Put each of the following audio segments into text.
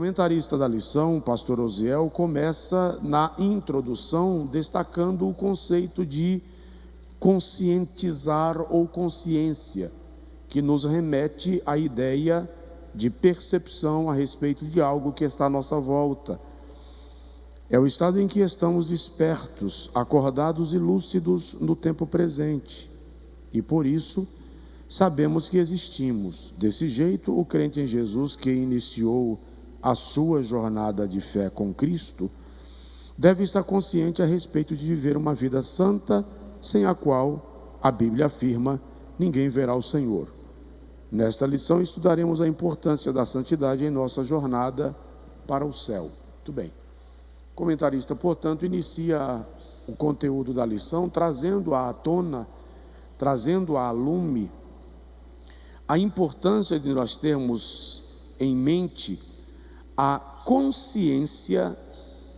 comentarista da lição, o pastor Osiel, começa na introdução destacando o conceito de conscientizar ou consciência, que nos remete à ideia de percepção a respeito de algo que está à nossa volta. É o estado em que estamos espertos, acordados e lúcidos no tempo presente. E por isso, sabemos que existimos. Desse jeito, o crente em Jesus que iniciou a sua jornada de fé com Cristo, deve estar consciente a respeito de viver uma vida santa, sem a qual, a Bíblia afirma, ninguém verá o Senhor. Nesta lição estudaremos a importância da santidade em nossa jornada para o céu. Muito bem. O comentarista, portanto, inicia o conteúdo da lição trazendo à tona, trazendo à lume a importância de nós termos em mente a consciência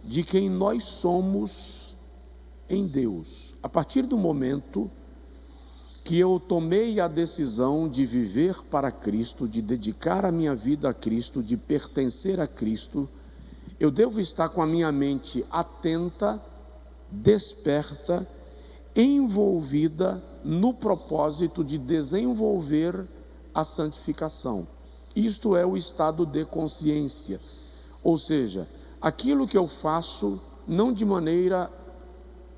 de quem nós somos em Deus. A partir do momento que eu tomei a decisão de viver para Cristo, de dedicar a minha vida a Cristo, de pertencer a Cristo, eu devo estar com a minha mente atenta, desperta, envolvida no propósito de desenvolver a santificação. Isto é o estado de consciência, ou seja, aquilo que eu faço não de maneira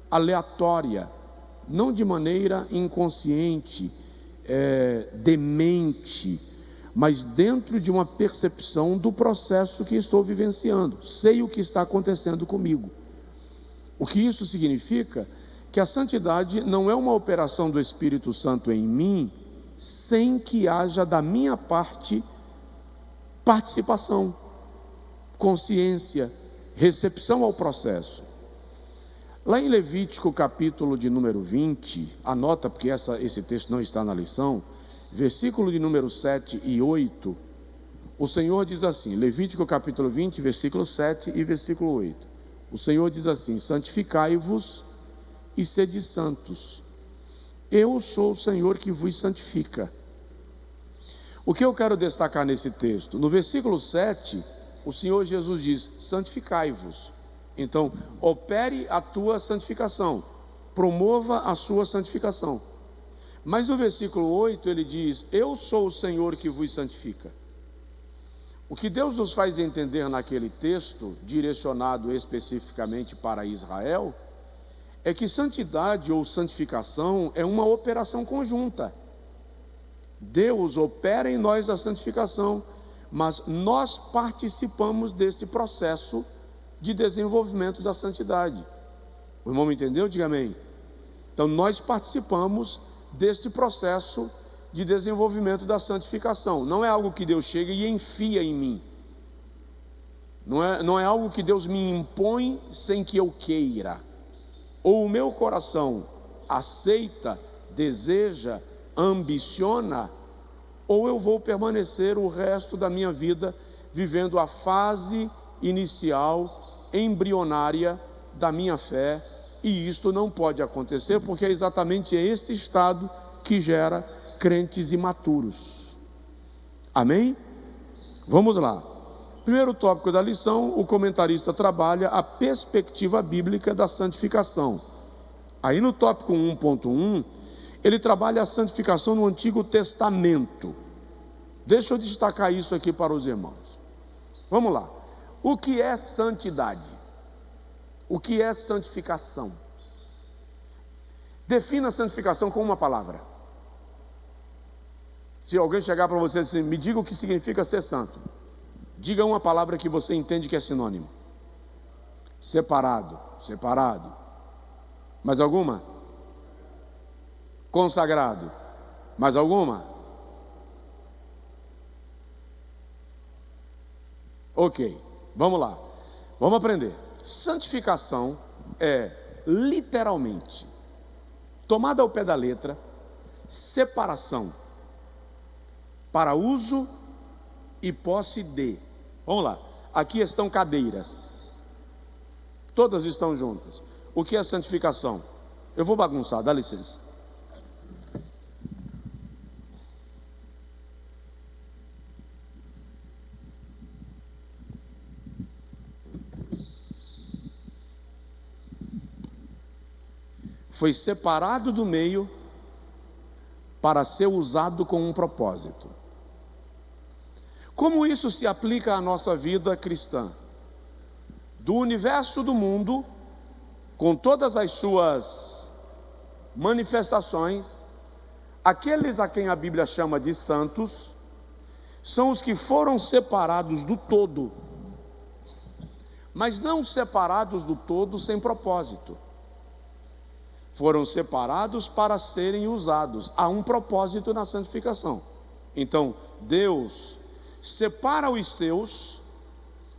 aleatória, não de maneira inconsciente, demente, mas dentro de uma percepção do processo que estou vivenciando. Sei o que está acontecendo comigo. O que isso significa? Que a santidade não é uma operação do Espírito Santo em mim, sem que haja da minha parte participação, consciência, recepção ao processo. Lá em Levítico, capítulo de número 20, anota porque esse texto não está na lição, versículo de número 7 e 8, o Senhor diz assim, Levítico capítulo 20, versículo 7 e versículo 8, o Senhor diz assim: santificai-vos e sede santos, eu sou o Senhor que vos santifica. O que eu quero destacar nesse texto? No versículo 7, o Senhor Jesus diz: santificai-vos. Então, opere a tua santificação, promova a sua santificação. Mas no versículo 8 ele diz: eu sou o Senhor que vos santifica. O que Deus nos faz entender naquele texto, direcionado especificamente para Israel, é que santidade ou santificação é uma operação conjunta. Deus opera em nós a santificação, mas nós participamos desse processo de desenvolvimento da santidade. O irmão me entendeu? Diga amém. Então nós participamos deste processo de desenvolvimento da santificação. Não é algo que Deus chega e enfia em mim. Não é algo que Deus me impõe sem que eu queira. Ou o meu coração aceita, deseja, ambiciona, ou eu vou permanecer o resto da minha vida vivendo a fase inicial, embrionária da minha fé, e isto não pode acontecer porque é exatamente este estado que gera crentes imaturos. Amém? Vamos lá. Primeiro tópico da lição, o comentarista trabalha a perspectiva bíblica da santificação. Aí no tópico 1.1, ele trabalha a santificação no Antigo Testamento. Deixa eu destacar isso aqui para os irmãos. Vamos lá. O que é santidade? O que é santificação? Defina a santificação com uma palavra. Se alguém chegar para você e dizer, me diga o que significa ser santo. Diga uma palavra que você entende que é sinônimo. Separado, separado. Mais alguma? Consagrado. Mais alguma? Ok, vamos lá. Vamos aprender. Santificação é literalmente, tomada ao pé da letra, separação para uso e posse de. Vamos lá. Aqui estão cadeiras. Todas estão juntas. O que é santificação? Eu vou bagunçar, dá licença. foi separado do meio para ser usado com um propósito. Como isso se aplica à nossa vida cristã? Do universo do mundo, com todas as suas manifestações, aqueles a quem a Bíblia chama de santos, são os que foram separados do todo, mas não separados do todo sem propósito. Foram separados para serem usados. Há um propósito na santificação. Então, Deus separa os seus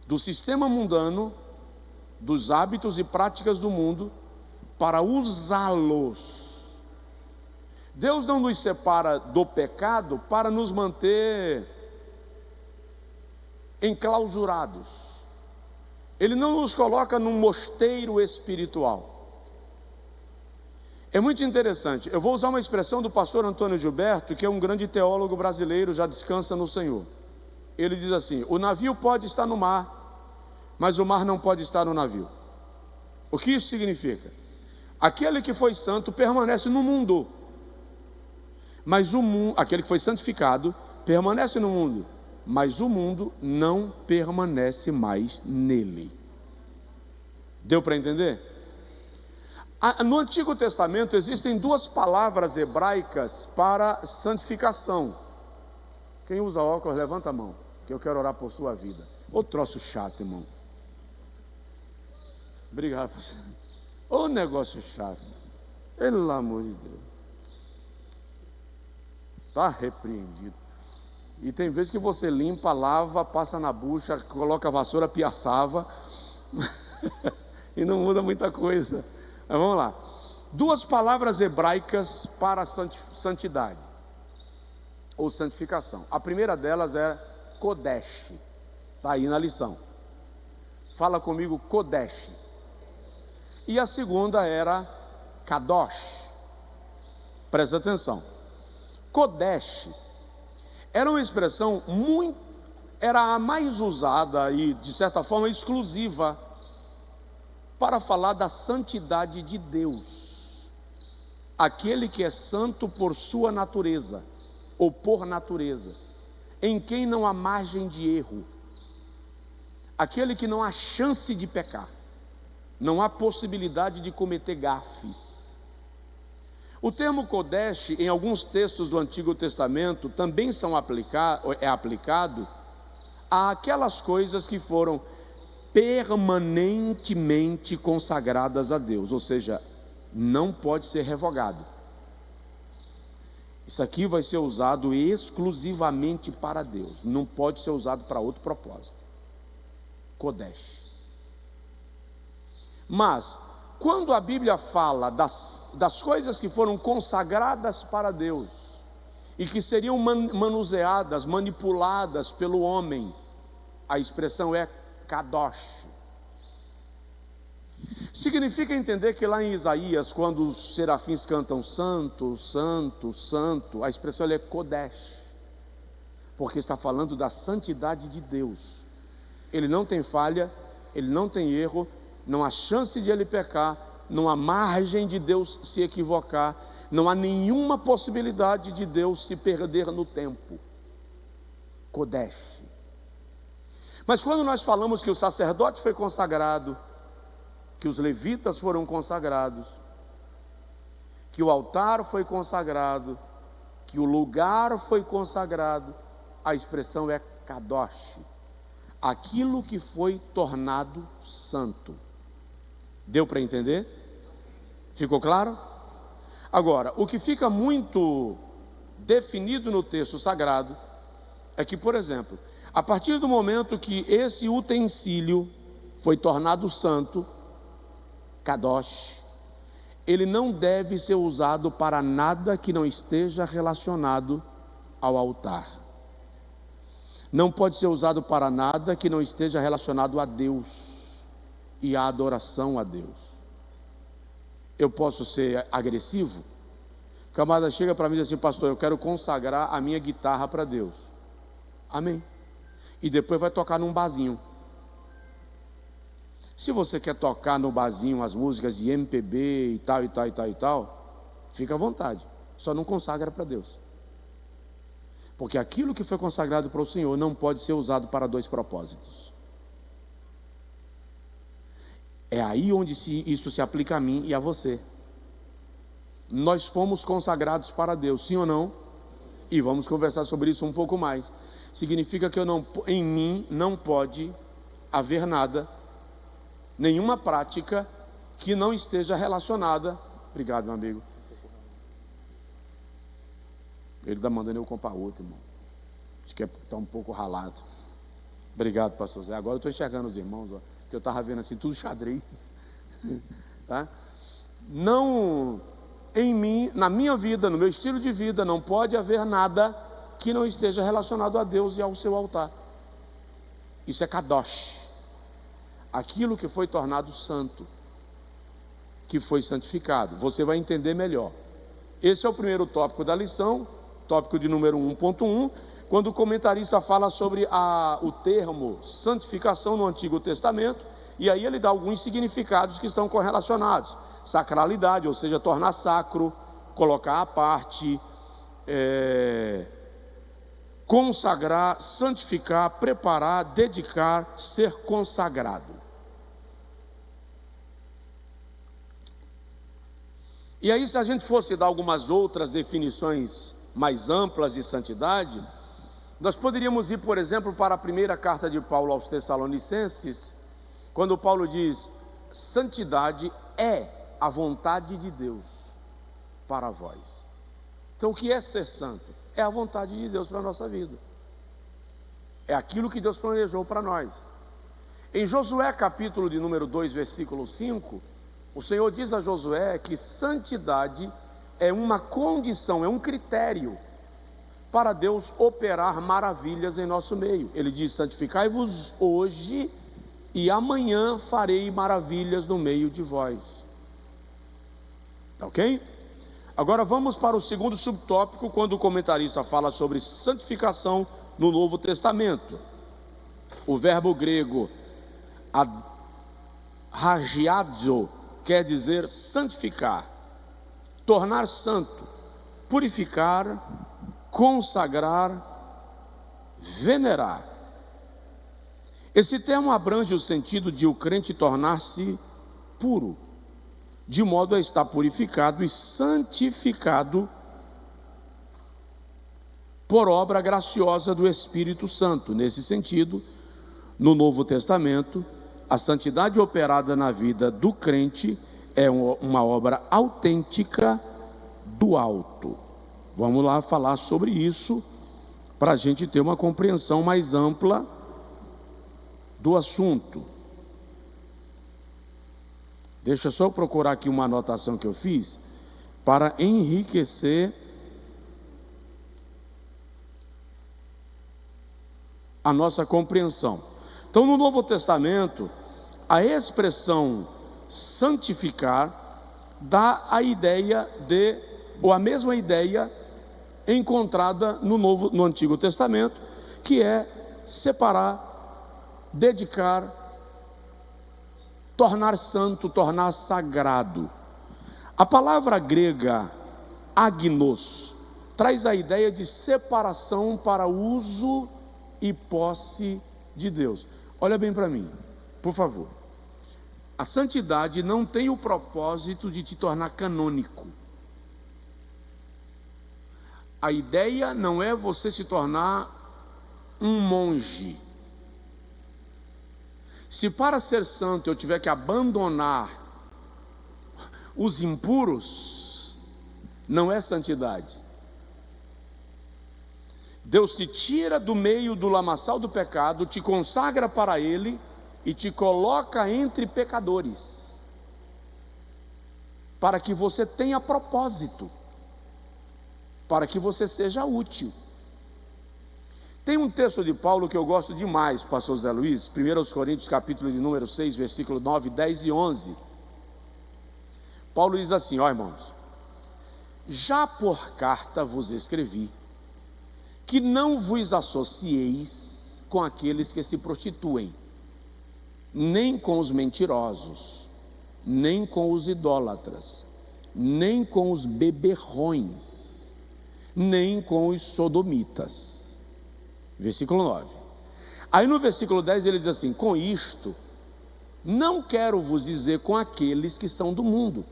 do sistema mundano, dos hábitos e práticas do mundo, para usá-los. Deus não nos separa do pecado para nos manter enclausurados. Ele não nos coloca num mosteiro espiritual. É muito interessante. Eu vou usar uma expressão do pastor Antônio Gilberto, que é um grande teólogo brasileiro, já descansa no Senhor. Ele diz assim: o navio pode estar no mar, mas o mar não pode estar no navio. O que isso significa? Aquele que foi santo permanece no mundo, mas aquele que foi santificado permanece no mundo, mas o mundo não permanece mais nele. Deu para entender? No Antigo Testamento existem duas palavras hebraicas para santificação. Quem usa óculos, levanta a mão, que eu quero orar por sua vida. Ô troço chato, irmão. Obrigado. Ô negócio chato. Pelo amor de Deus. Está repreendido. E tem vezes que você limpa, lava, passa na bucha, coloca a vassoura, piaçava e não muda muita coisa. Mas vamos lá. Duas palavras hebraicas para santidade ou santificação. A primeira delas é Kodesh. Está aí na lição. Fala comigo, Kodesh. E a segunda era Kadosh. Presta atenção. Kodesh era uma expressão era a mais usada e de certa forma exclusiva para falar da santidade de Deus, aquele que é santo por sua natureza, ou por natureza, em quem não há margem de erro, aquele que não há chance de pecar, não há possibilidade de cometer gafes. O termo Kodesh, em alguns textos do Antigo Testamento, também é aplicado àquelas coisas que foram permanentemente consagradas a Deus, ou seja, não pode ser revogado. Isso aqui vai ser usado exclusivamente para Deus, não pode ser usado para outro propósito. Kodesh. Mas quando a Bíblia fala das coisas que foram consagradas para Deus e que seriam manuseadas, manipuladas pelo homem, a expressão é Kadosh. Significa entender que lá em Isaías, quando os serafins cantam santo, santo, santo, a expressão é Kodesh, porque está falando da santidade de Deus. Ele não tem falha, ele não tem erro, não há chance de ele pecar, não há margem de Deus se equivocar, não há nenhuma possibilidade de Deus se perder no tempo. Kodesh. Mas quando nós falamos que o sacerdote foi consagrado, que os levitas foram consagrados, que o altar foi consagrado, que o lugar foi consagrado, a expressão é Kadosh, aquilo que foi tornado santo. Deu para entender? Ficou claro? Agora, o que fica muito definido no texto sagrado é que, por exemplo, a partir do momento que esse utensílio foi tornado santo, Kadosh, ele não deve ser usado para nada que não esteja relacionado ao altar. Não pode ser usado para nada que não esteja relacionado a Deus e à adoração a Deus. Eu posso ser agressivo? Camarada chega para mim e diz assim: pastor, eu quero consagrar a minha guitarra para Deus. Amém. E depois vai tocar num barzinho. Se você quer tocar no barzinho as músicas de MPB e tal, e tal, e tal, e tal, fica à vontade, só não consagra para Deus. Porque aquilo que foi consagrado para o Senhor não pode ser usado para dois propósitos. É aí onde isso se aplica a mim e a você. Nós fomos consagrados para Deus, sim ou não? E vamos conversar sobre isso um pouco mais. Significa que em mim não pode haver nada, nenhuma prática que não esteja relacionada. Obrigado, meu amigo. Ele está mandando eu comprar outro, irmão. Acho que está um pouco ralado. Obrigado, pastor Zé. Agora eu estou enxergando os irmãos, ó, que eu estava vendo assim, tudo xadrez. Tá? Não, em mim, na minha vida, no meu estilo de vida, não pode haver nada que não esteja relacionado a Deus e ao seu altar. Isso é kadosh. Aquilo que foi tornado santo, que foi santificado. Você vai entender melhor. Esse é o primeiro tópico da lição, tópico de número 1.1, quando o comentarista fala sobre o termo santificação no Antigo Testamento, e aí ele dá alguns significados que estão correlacionados. Sacralidade, ou seja, tornar sacro, colocar à parte, consagrar, santificar, preparar, dedicar, ser consagrado. E aí, se a gente fosse dar algumas outras definições mais amplas de santidade, nós poderíamos ir, por exemplo, para a primeira carta de Paulo aos Tessalonicenses, quando Paulo diz: santidade é a vontade de Deus para vós. Então, o que é ser santo? É a vontade de Deus para a nossa vida. É aquilo que Deus planejou para nós. Em Josué, capítulo de número 2, versículo 5, o Senhor diz a Josué que santidade é uma condição, é um critério para Deus operar maravilhas em nosso meio. Ele diz: santificai-vos hoje e amanhã farei maravilhas no meio de vós. Ok? Agora vamos para o segundo subtópico, quando o comentarista fala sobre santificação no Novo Testamento. O verbo grego hagiadzo quer dizer santificar, tornar santo, purificar, consagrar, venerar. Esse termo abrange o sentido de o crente tornar-se puro, de modo a estar purificado e santificado por obra graciosa do Espírito Santo. Nesse sentido, no Novo Testamento, a santidade operada na vida do crente é uma obra autêntica do alto. Vamos lá falar sobre isso, para a gente ter uma compreensão mais ampla do assunto. Deixa eu só procurar aqui uma anotação que eu fiz, para enriquecer a nossa compreensão. Então, no Novo Testamento, a expressão santificar dá a ideia ou a mesma ideia encontrada no Antigo Testamento, que é separar, dedicar, tornar santo, tornar sagrado. A palavra grega agnos traz a ideia de separação para uso e posse de Deus. Olha bem para mim, por favor. A santidade não tem o propósito de te tornar canônico. A ideia não é você se tornar um monge. Se para ser santo eu tiver que abandonar os impuros, não é santidade. Deus te tira do meio do lamaçal do pecado, te consagra para Ele e te coloca entre pecadores, para que você tenha propósito, para que você seja útil. Tem um texto de Paulo que eu gosto demais, pastor Zé Luiz, 1 Coríntios capítulo de número 6, versículo 9, 10 e 11. Paulo diz assim: ó irmãos, já por carta vos escrevi, que não vos associeis com aqueles que se prostituem, nem com os mentirosos, nem com os idólatras, nem com os beberrões, nem com os sodomitas. Versículo 9. Aí no versículo 10 ele diz assim: com isto não quero vos dizer com aqueles que são do mundo,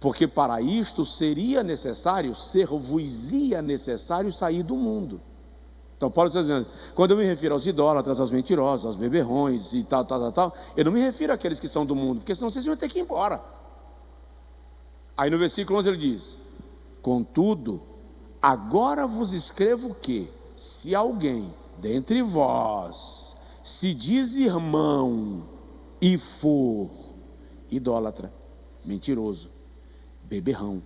porque para isto seria necessário, ser-vos-ia necessário sair do mundo. Então Paulo está dizendo, quando eu me refiro aos idólatras, aos mentirosos, aos beberrões e tal, eu não me refiro àqueles que são do mundo, porque senão vocês vão ter que ir embora. Aí no versículo 11 ele diz: contudo, agora vos escrevo que, se alguém dentre vós se diz irmão e for idólatra, mentiroso, beberrão,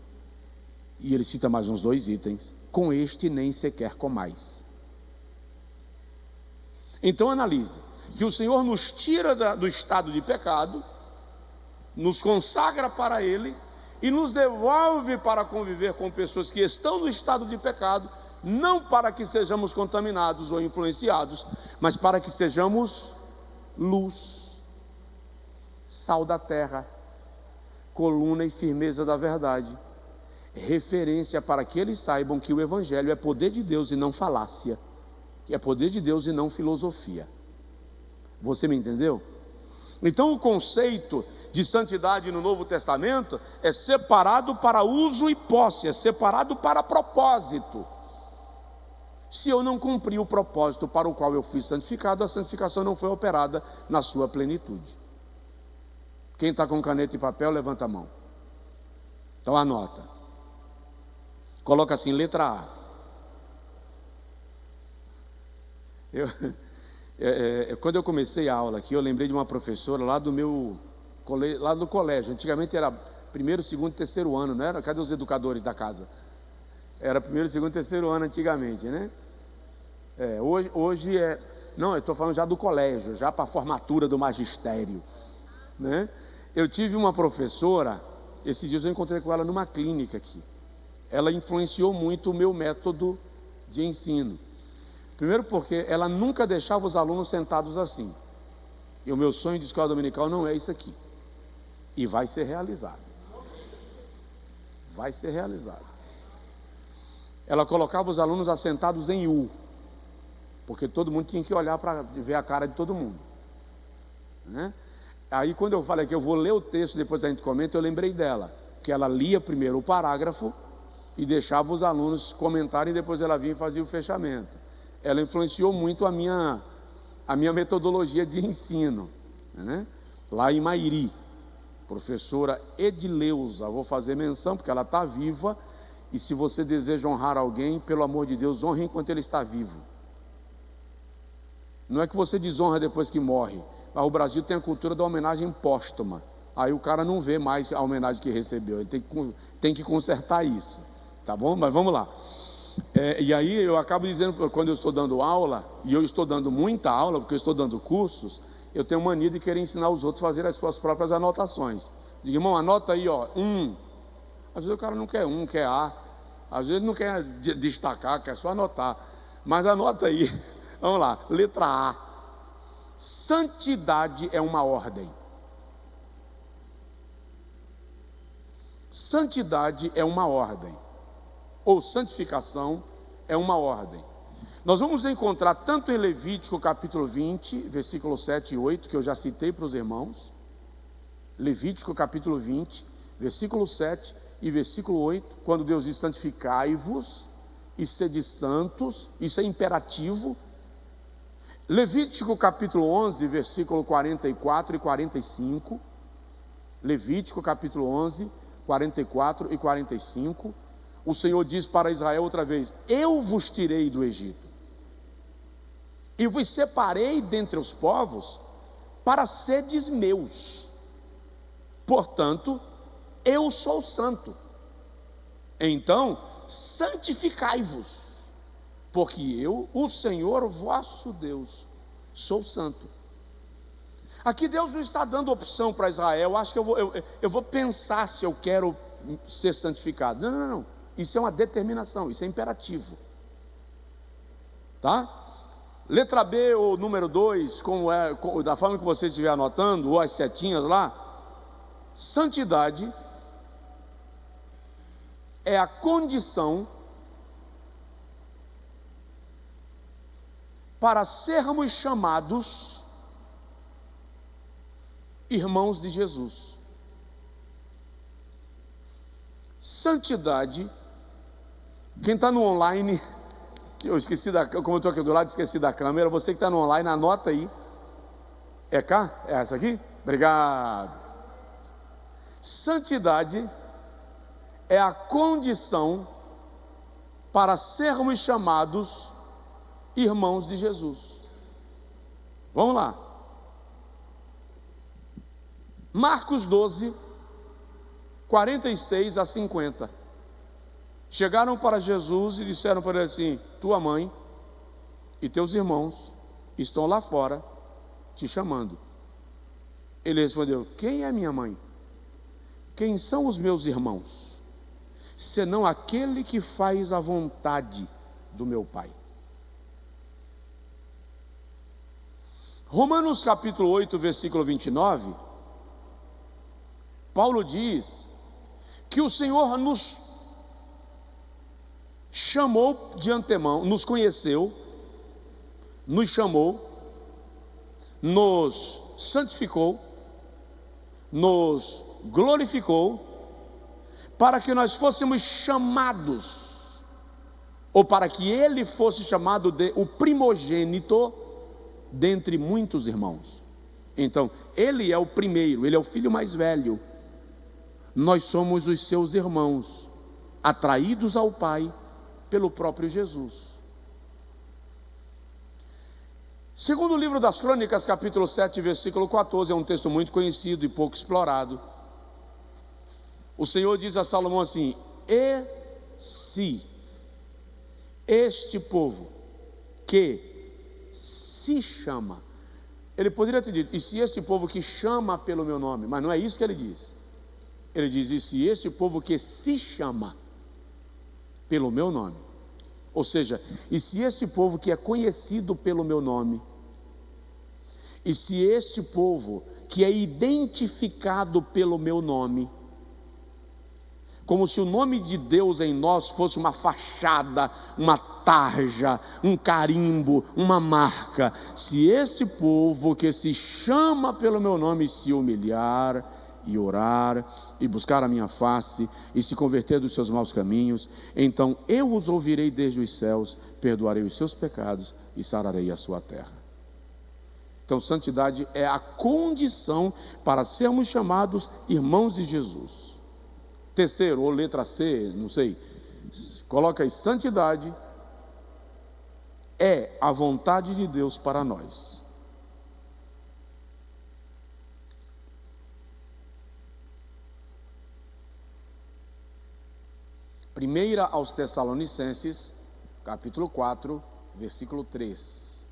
e ele cita mais uns 2 itens, com este nem sequer comais. Então analise, que o Senhor nos tira do estado de pecado, nos consagra para Ele e nos devolve para conviver com pessoas que estão no estado de pecado, não para que sejamos contaminados ou influenciados, mas para que sejamos luz, sal da terra, coluna e firmeza da verdade, referência para que eles saibam que o Evangelho é poder de Deus e não falácia, que é poder de Deus e não filosofia. Você me entendeu? Então o conceito de santidade no Novo Testamento é separado para uso e posse, é separado para propósito. Se eu não cumprir o propósito para o qual eu fui santificado, a santificação não foi operada na sua plenitude. Quem está com caneta e papel, levanta a mão. Então anota. Coloca assim, letra A. Quando eu comecei a aula aqui, eu lembrei de uma professora lá do colégio. Antigamente era primeiro, segundo, terceiro ano, não era? Cadê os educadores da casa? Era primeiro, segundo, terceiro ano antigamente, né? Hoje é... Não, eu estou falando já do colégio, já para a formatura do magistério, né? Eu tive uma professora, esses dias eu encontrei com ela numa clínica aqui. Ela influenciou muito o meu método de ensino. Primeiro porque ela nunca deixava os alunos sentados assim. E o meu sonho de escola dominical não é isso aqui. E vai ser realizado. Vai ser realizado. Ela colocava os alunos assentados em U, porque todo mundo tinha que olhar para ver a cara de todo mundo, né? Aí quando eu falei que eu vou ler o texto, depois a gente comenta, eu lembrei dela, que ela lia primeiro o parágrafo e deixava os alunos comentarem, e depois ela vinha e fazia o fechamento. Ela influenciou muito a minha metodologia de ensino, né? Lá em Mairi, professora Edileuza, vou fazer menção porque ela está viva, e se você deseja honrar alguém, pelo amor de Deus, honre enquanto ele está vivo. Não é que você desonra depois que morre. O Brasil tem a cultura da homenagem póstuma. Aí o cara não vê mais a homenagem que recebeu. Ele tem que consertar isso, tá bom? Mas vamos lá. E aí eu acabo dizendo, quando eu estou dando aula, e eu estou dando muita aula, porque eu estou dando cursos, eu tenho mania de querer ensinar os outros a fazer as suas próprias anotações. Digo, irmão, anota aí, ó, Às vezes o cara não quer quer A. Às vezes não quer destacar, quer só anotar. Mas anota aí. Vamos lá, letra A. Santidade é uma ordem. Santidade é uma ordem. Ou santificação é uma ordem. Nós vamos encontrar tanto em Levítico capítulo 20, versículo 7 e 8, que eu já citei para os irmãos. Levítico capítulo 20, versículo 7 e versículo 8, quando Deus diz santificai-vos e sede santos, isso é imperativo. Levítico capítulo 11, versículo 44 e 45, Levítico capítulo 11, 44 e 45, o Senhor diz para Israel outra vez: eu vos tirei do Egito, e vos separei dentre os povos, para sedes meus, portanto, eu sou santo, então santificai-vos, porque eu, o Senhor vosso Deus, sou santo. Aqui Deus não está dando opção para Israel. Acho que eu vou pensar se eu quero ser santificado. Não. Isso é uma determinação, isso é imperativo. Tá? Letra B, ou número 2, da forma que você estiver anotando, ou as setinhas lá. Santidade é a condição para sermos chamados irmãos de Jesus. Santidade, quem está no online, eu esqueci como eu estou aqui do lado, esqueci da câmera. Você que está no online, anota aí. É cá? É essa aqui? Obrigado. Santidade é a condição para sermos chamados irmãos de Jesus. Vamos lá. Marcos 12, 46 a 50. Chegaram para Jesus e disseram para ele assim: tua mãe e teus irmãos estão lá fora te chamando. Ele respondeu: quem é minha mãe? Quem são os meus irmãos? Senão aquele que faz a vontade do meu Pai. Romanos capítulo 8, versículo 29, Paulo diz que o Senhor nos chamou de antemão, nos conheceu, nos chamou, nos santificou, nos glorificou, para que nós fôssemos chamados, ou para que ele fosse chamado de o primogênito dentre muitos irmãos. Então, ele é o primeiro, ele é o filho mais velho. Nós somos os seus irmãos, atraídos ao Pai pelo próprio Jesus. Segundo o livro das Crônicas, capítulo 7, versículo 14, é um texto muito conhecido e pouco explorado. O Senhor diz a Salomão assim: e se este povo que se chama, ele poderia ter dito, e se este povo que chama pelo meu nome, mas não é isso que ele diz. Ele diz, e se este povo que se chama pelo meu nome, ou seja, e se este povo que é conhecido pelo meu nome, e se este povo que é identificado pelo meu nome, como se o nome de Deus em nós fosse uma fachada, uma tarja, um carimbo, uma marca. Se esse povo que se chama pelo meu nome se humilhar e orar e buscar a minha face e se converter dos seus maus caminhos, então eu os ouvirei desde os céus, perdoarei os seus pecados e sararei a sua terra. Então, santidade é a condição para sermos chamados irmãos de Jesus. Terceiro, ou letra C, não sei, coloca aí, santidade é a vontade de Deus para nós. Primeira aos Tessalonicenses, capítulo 4, versículo 3.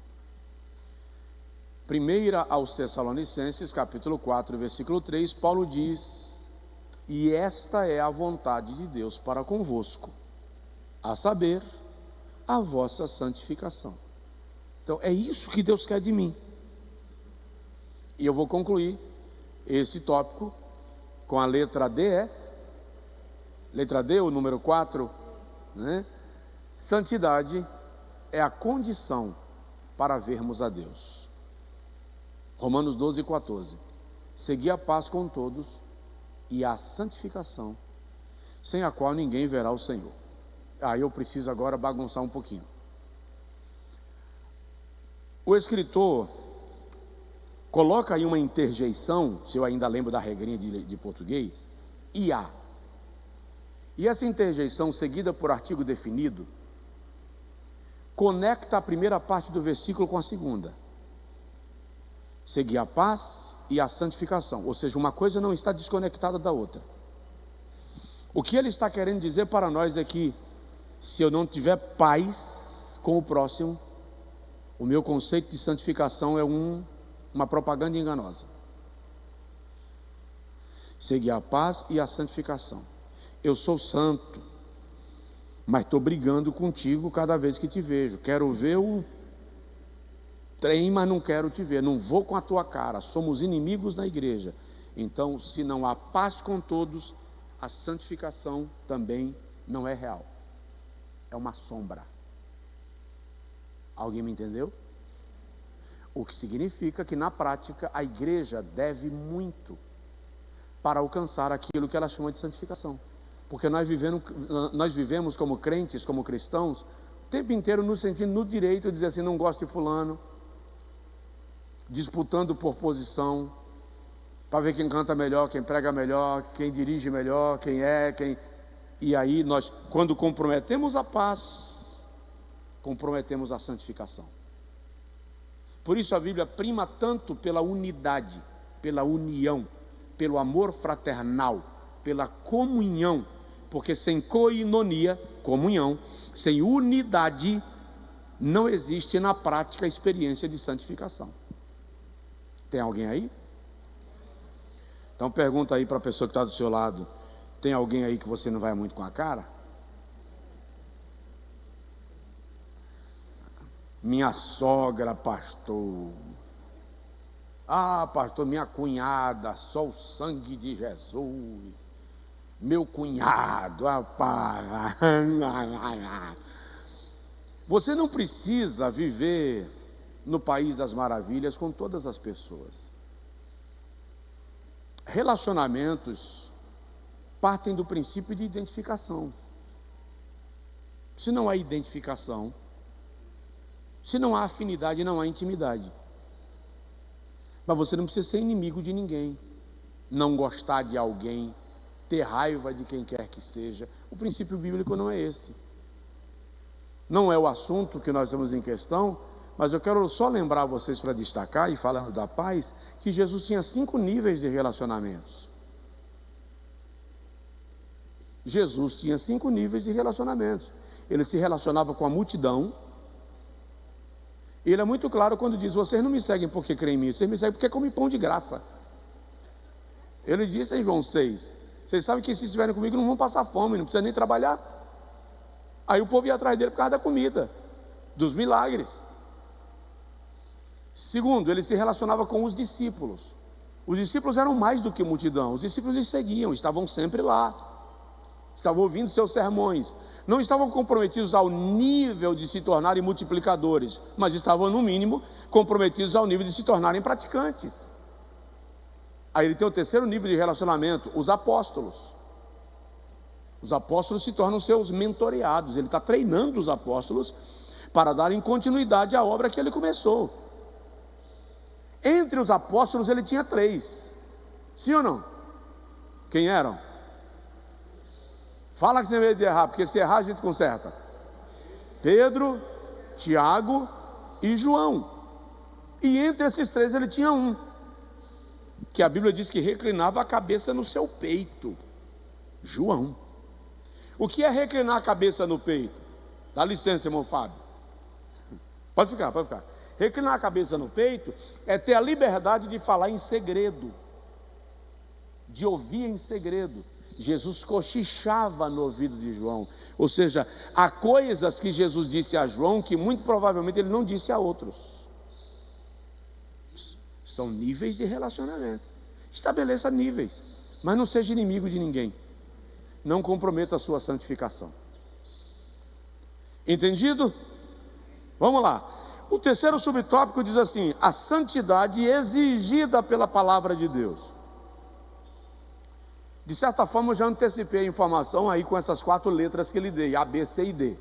Primeira aos Tessalonicenses, capítulo 4, versículo 3, Paulo diz: e esta é a vontade de Deus para convosco, a saber, a vossa santificação. Então é isso que Deus quer de mim. E eu vou concluir esse tópico com a letra D, letra D, o número 4, né? Santidade é a condição para vermos a Deus. Romanos 12, 14. Segui a paz com todos e a santificação, sem a qual ninguém verá o Senhor. Eu preciso agora bagunçar um pouquinho. O escritor coloca aí uma interjeição, se eu ainda lembro da regrinha de português, IA. E essa interjeição, seguida por artigo definido, conecta a primeira parte do versículo com a segunda. Seguir a paz e a santificação, ou seja, uma coisa não está desconectada da outra. O que ele está querendo dizer para nós é que, se eu não tiver paz com o próximo, o meu conceito de santificação é uma propaganda enganosa. Seguir a paz e a santificação. Eu sou santo, mas estou brigando contigo cada vez que te vejo. Quero ver Trem, mas não quero te ver, não vou com a tua cara, somos inimigos na igreja. Então, se não há paz com todos, a santificação também não é real, é uma sombra. Alguém me entendeu? O que significa que na prática a igreja deve muito para alcançar aquilo que ela chama de santificação, porque nós vivemos como crentes, como cristãos, o tempo inteiro nos sentindo no direito de dizer assim, não gosto de fulano, disputando por posição, para ver quem canta melhor, quem prega melhor, quem dirige melhor, e aí nós, quando comprometemos a paz, comprometemos a santificação. Por isso a Bíblia prima tanto pela unidade, pela união, pelo amor fraternal, pela comunhão, porque sem koinonia, comunhão, sem unidade, não existe na prática a experiência de santificação. Tem alguém aí? Então pergunta aí para a pessoa que está do seu lado, tem alguém aí que você não vai muito com a cara? Minha sogra, pastor. Ah, pastor, minha cunhada, só o sangue de Jesus. Meu cunhado, Você não precisa viver no país das maravilhas com todas as pessoas. Relacionamentos partem do princípio de identificação. Se não há identificação, se não há afinidade, não há intimidade. Mas você não precisa ser inimigo de ninguém, não gostar de alguém, ter raiva de quem quer que seja. O princípio bíblico não é esse. Não é o assunto que nós estamos em questão, mas eu quero só lembrar vocês, para destacar, e falando da paz, que Jesus tinha 5 níveis de relacionamentos. Jesus tinha 5 níveis de relacionamentos. Ele se relacionava com a multidão. Ele é muito claro quando diz, vocês não me seguem porque creem em mim, vocês me seguem porque comem pão de graça. Ele disse em João 6, vocês sabem que se estiverem comigo não vão passar fome, não precisa nem trabalhar. Aí o povo ia atrás dele por causa da comida, dos milagres. Segundo, ele se relacionava com os discípulos. Os discípulos eram mais do que multidão, os discípulos lhe seguiam, estavam sempre lá, estavam ouvindo seus sermões, não estavam comprometidos ao nível de se tornarem multiplicadores, mas estavam no mínimo comprometidos ao nível de se tornarem praticantes. Aí ele tem o terceiro nível de relacionamento, os apóstolos. Os apóstolos se tornam seus mentoreados, ele está treinando os apóstolos para darem continuidade à obra que ele começou. Entre os apóstolos ele tinha 3, sim ou não? Quem eram? Fala que você veio de errar, porque se errar a gente conserta. Pedro, Tiago e João. E entre esses 3 ele tinha um, que a Bíblia diz que reclinava a cabeça no seu peito, João. O que é reclinar a cabeça no peito? Dá licença, irmão Fábio. Pode ficar. Reclinar a cabeça no peito é ter a liberdade de falar em segredo, de ouvir em segredo. Jesus cochichava no ouvido de João, ou seja, há coisas que Jesus disse a João que muito provavelmente ele não disse a outros. São níveis de relacionamento. Estabeleça níveis, mas não seja inimigo de ninguém. Não comprometa a sua santificação. Entendido? Vamos lá. O terceiro subtópico diz assim: a santidade exigida pela palavra de Deus. De certa forma eu já antecipei a informação aí com essas 4 letras que lhe dei, A, B, C e D.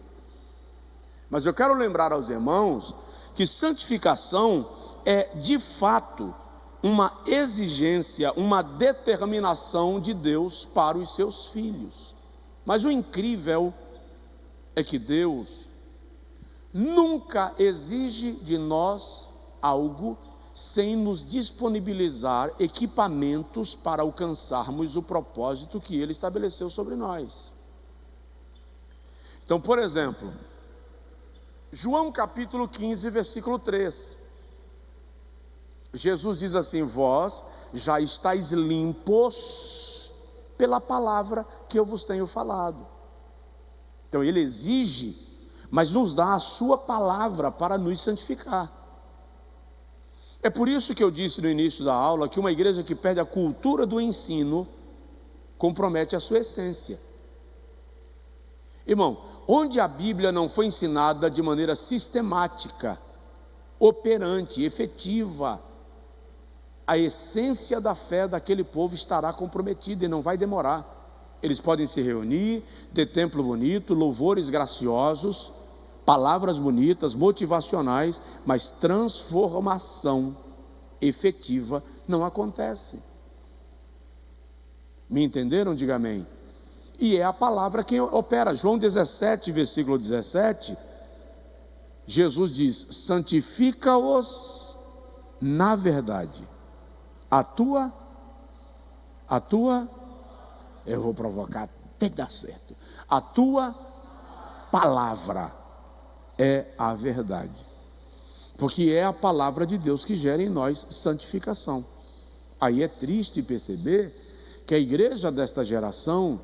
Mas eu quero lembrar aos irmãos que santificação é de fato uma exigência, uma determinação de Deus para os seus filhos. Mas o incrível é que Deus nunca exige de nós algo sem nos disponibilizar equipamentos para alcançarmos o propósito que Ele estabeleceu sobre nós. Então, por exemplo, João capítulo 15, versículo 3. Jesus diz assim: vós já estáis limpos pela palavra que eu vos tenho falado. Então Ele exige, mas nos dá a sua palavra para nos santificar. É por isso que eu disse no início da aula que uma igreja que perde a cultura do ensino compromete a sua essência. Irmão, onde a Bíblia não foi ensinada de maneira sistemática, operante, efetiva, a essência da fé daquele povo estará comprometida e não vai demorar. Eles podem se reunir, ter templo bonito, louvores graciosos, palavras bonitas, motivacionais, mas transformação efetiva não acontece. Me entenderam? Diga amém. E é a palavra quem opera. João 17, versículo 17, Jesus diz: santifica-os na verdade. A tua, eu vou provocar até dar certo. A tua palavra é a verdade. Porque é a palavra de Deus que gera em nós santificação. Aí é triste perceber que a igreja desta geração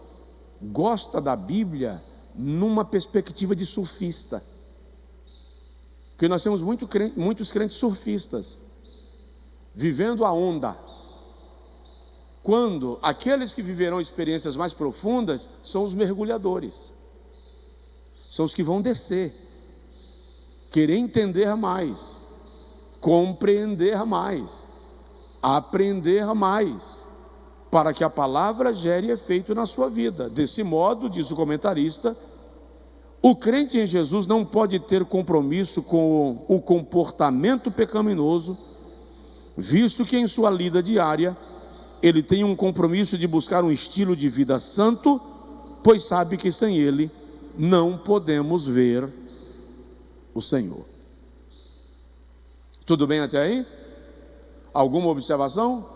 gosta da Bíblia numa perspectiva de surfista. Porque nós temos muitos crentes surfistas, vivendo a onda, quando aqueles que viverão experiências mais profundas são os mergulhadores, são os que vão descer, querer entender mais, compreender mais, aprender mais, para que a palavra gere efeito na sua vida. Desse modo, diz o comentarista, o crente em Jesus não pode ter compromisso com o comportamento pecaminoso, visto que em sua lida diária ele tem um compromisso de buscar um estilo de vida santo, pois sabe que sem ele não podemos ver o Senhor. Tudo bem até aí? Alguma observação?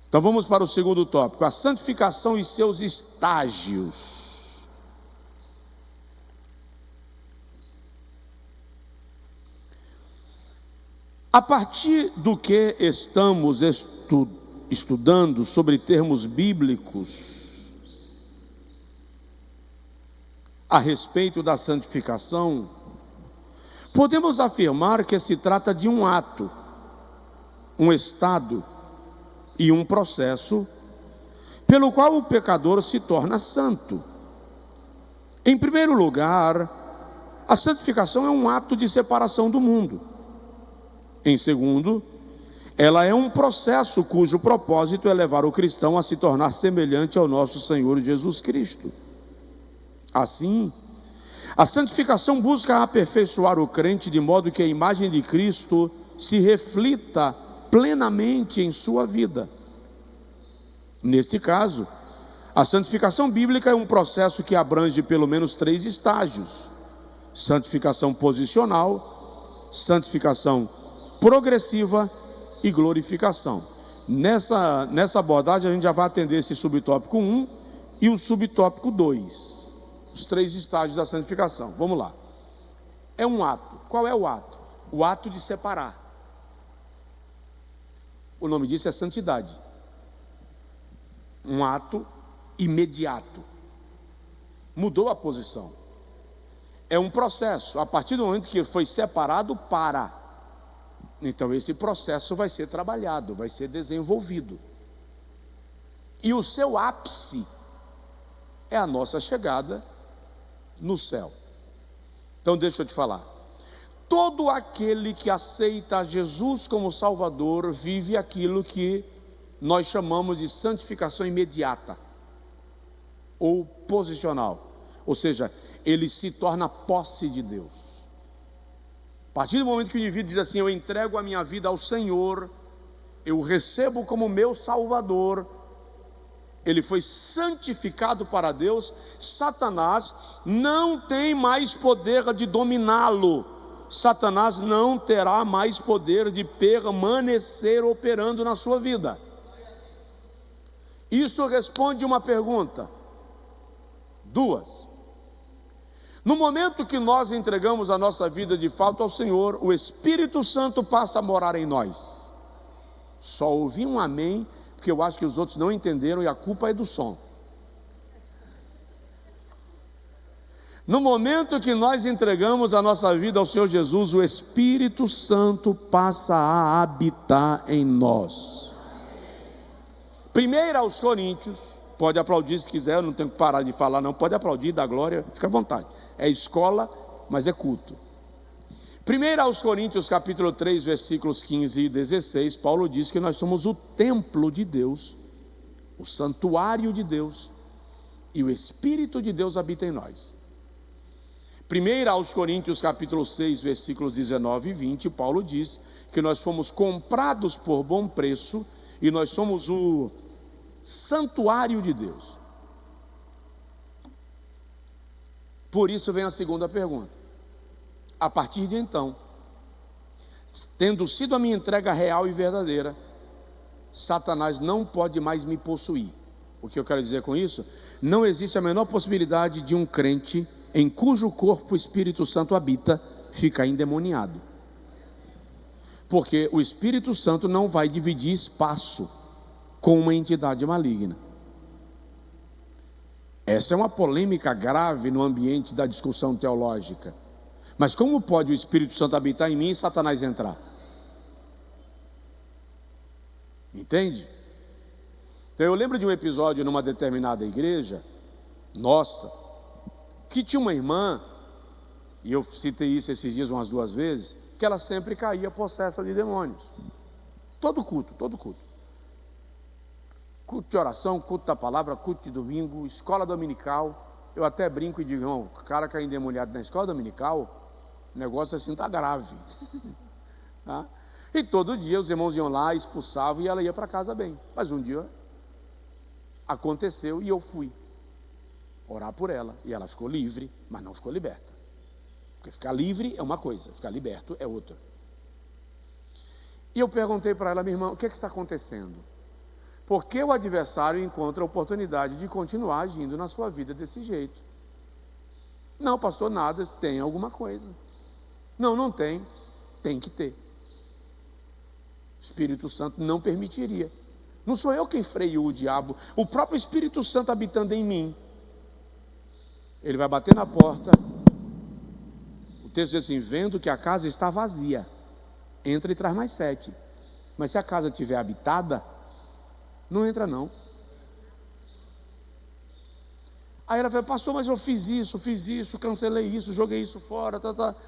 Então vamos para o segundo tópico, a santificação e seus estágios. A partir do que estamos estudando sobre termos bíblicos a respeito da santificação, podemos afirmar que se trata de um ato, um estado e um processo pelo qual o pecador se torna santo. Em primeiro lugar, a santificação é um ato de separação do mundo. Em segundo, ela é um processo cujo propósito é levar o cristão a se tornar semelhante ao nosso Senhor Jesus Cristo. Assim, a santificação busca aperfeiçoar o crente de modo que a imagem de Cristo se reflita plenamente em sua vida. Neste caso, a santificação bíblica é um processo que abrange pelo menos 3 estágios: santificação posicional, santificação progressiva e glorificação. Nessa abordagem a gente já vai atender esse subtópico 1 e o subtópico 2, os 3 estágios da santificação. Vamos lá. É um ato. Qual é o ato? O ato de separar. O nome disso é santidade. Um ato imediato. Mudou a posição. É um processo. A partir do momento que foi separado, para. Então esse processo vai ser trabalhado, vai ser desenvolvido. E o seu ápice é a nossa chegada no céu. Então deixa eu te falar. Todo aquele que aceita Jesus como Salvador vive aquilo que nós chamamos de santificação imediata ou posicional. Ou seja, ele se torna posse de Deus. A partir do momento que o indivíduo diz assim: eu entrego a minha vida ao Senhor, eu o recebo como meu Salvador, ele foi santificado para Deus. Satanás não tem mais poder de dominá-lo. Satanás não terá mais poder de permanecer operando na sua vida. Isto responde uma pergunta, 2. No momento que nós entregamos a nossa vida de fato ao Senhor, o Espírito Santo passa a morar em nós. Só ouvi um amém, porque eu acho que os outros não entenderam e a culpa é do som. No momento que nós entregamos a nossa vida ao Senhor Jesus, o Espírito Santo passa a habitar em nós. 1 aos Coríntios, pode aplaudir se quiser, eu não tenho que parar de falar não, pode aplaudir, dar glória, fica à vontade. É escola, mas é culto. 1 aos Coríntios capítulo 3, versículos 15 e 16, Paulo diz que nós somos o templo de Deus, o santuário de Deus, e o Espírito de Deus habita em nós. 1 aos Coríntios capítulo 6, versículos 19 e 20, Paulo diz que nós fomos comprados por bom preço e nós somos o santuário de Deus. Por isso vem a segunda pergunta. A partir de então, tendo sido a minha entrega real e verdadeira, Satanás não pode mais me possuir. O que eu quero dizer com isso? Não existe a menor possibilidade de um crente em cujo corpo o Espírito Santo habita ficar endemoniado. Porque o Espírito Santo não vai dividir espaço com uma entidade maligna. Essa é uma polêmica grave no ambiente da discussão teológica. Mas como pode o Espírito Santo habitar em mim e Satanás entrar? Entende? Então eu lembro de um episódio numa determinada igreja, nossa, que tinha uma irmã, e eu citei isso esses dias umas 2 vezes, que ela sempre caía possessa de demônios. Todo culto. Culto de oração, culto da palavra, culto de domingo, escola dominical. Eu até brinco e digo, irmão, o cara cai endemoniado na escola dominical, o negócio assim está grave. Tá? E todo dia os irmãos iam lá, expulsavam e ela ia para casa bem. Mas um dia aconteceu e eu fui orar por ela, e ela ficou livre, mas não ficou liberta. Porque ficar livre é uma coisa, ficar liberto é outra. E eu perguntei para ela, minha irmã, o que está acontecendo? Por que o adversário encontra a oportunidade de continuar agindo na sua vida desse jeito? Não, pastor, nada, tem alguma coisa. Não tem, tem que ter. O Espírito Santo não permitiria. Não sou eu quem freio o diabo, o próprio Espírito Santo habitando em mim. Ele vai bater na porta. O texto diz assim, vendo que a casa está vazia, entra e traz mais 7. Mas se a casa estiver habitada, não entra não. Aí ela falou, pastor, mas eu fiz isso, cancelei isso, joguei isso fora,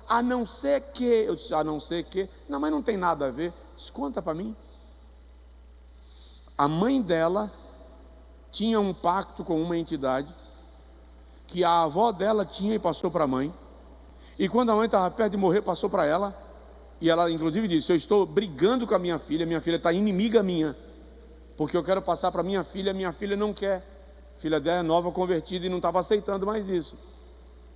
a não ser que, eu disse, a não ser que, não, mas não tem nada a ver, disse, conta para mim. A mãe dela tinha um pacto com uma entidade, que a avó dela tinha e passou para a mãe, e quando a mãe estava perto de morrer, passou para ela, e ela inclusive disse, eu estou brigando com a minha filha está inimiga minha, porque eu quero passar para minha filha não quer, a filha dela é nova convertida e não estava aceitando mais isso.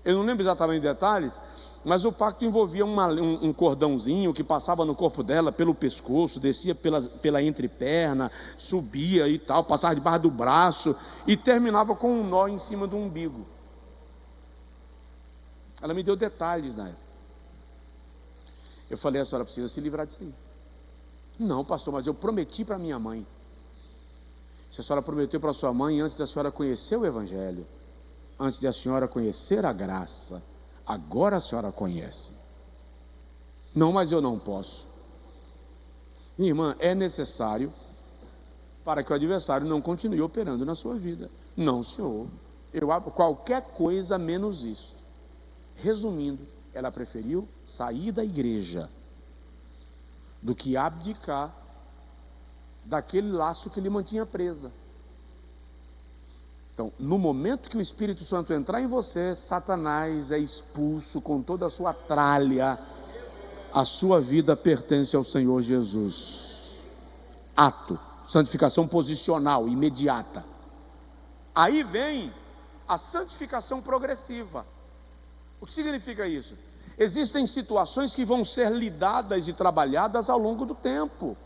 Eu não lembro exatamente detalhes, mas o pacto envolvia um cordãozinho que passava no corpo dela, pelo pescoço, descia pela entreperna, subia e tal, passava debaixo do braço e terminava com um nó em cima do umbigo. Ela me deu detalhes na época. Eu falei, a senhora precisa se livrar disso aí. Não, pastor, mas eu prometi para minha mãe. Se a senhora prometeu para sua mãe antes da senhora conhecer o Evangelho, antes da senhora conhecer a graça, agora a senhora conhece. Não, mas eu não posso. Minha irmã, é necessário para que o adversário não continue operando na sua vida. Não, senhor. Eu abro qualquer coisa menos isso. Resumindo, ela preferiu sair da igreja do que abdicar daquele laço que lhe mantinha presa. Então, no momento que o Espírito Santo entrar em você, Satanás é expulso com toda a sua tralha. A sua vida pertence ao Senhor Jesus. Ato, santificação posicional, imediata. Aí vem a santificação progressiva. O que significa isso? Existem situações que vão ser lidadas e trabalhadas ao longo do tempo.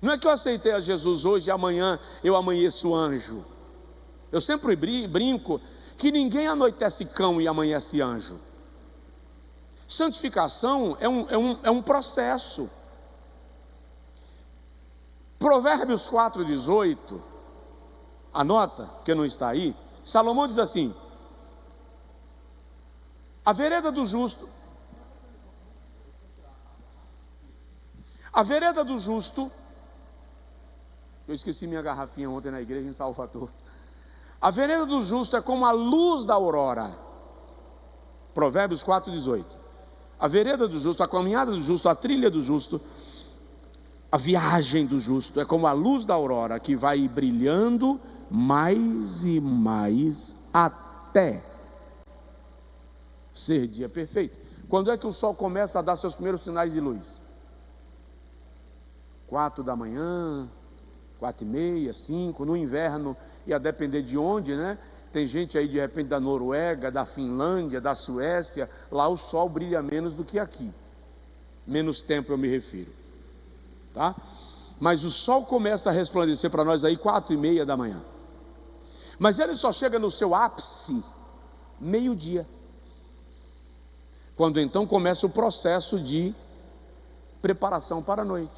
Não é que eu aceitei a Jesus hoje e amanhã eu amanheço anjo. Eu sempre brinco que ninguém anoitece cão e amanhece anjo. Santificação é um processo. Provérbios 4,18, anota, porque não está aí. Salomão diz assim: A vereda do justo. A vereda do justo. Eu esqueci minha garrafinha ontem na igreja em Salvador. A vereda do justo é como a luz da aurora. Provérbios 4:18. A vereda do justo, a caminhada do justo, a trilha do justo, a viagem do justo é como a luz da aurora que vai brilhando mais e mais até ser dia perfeito. Quando é que o sol começa a dar seus primeiros sinais de luz? 4 da manhã, 4:30, 5, no inverno, e a depender de onde, né? Tem gente aí de repente da Noruega, da Finlândia, da Suécia, lá o sol brilha menos do que aqui. Menos tempo eu me refiro, tá? Mas o sol começa a resplandecer para nós aí 4:30 da manhã. Mas ele só chega no seu ápice meio-dia. Quando então começa o processo de preparação para a noite.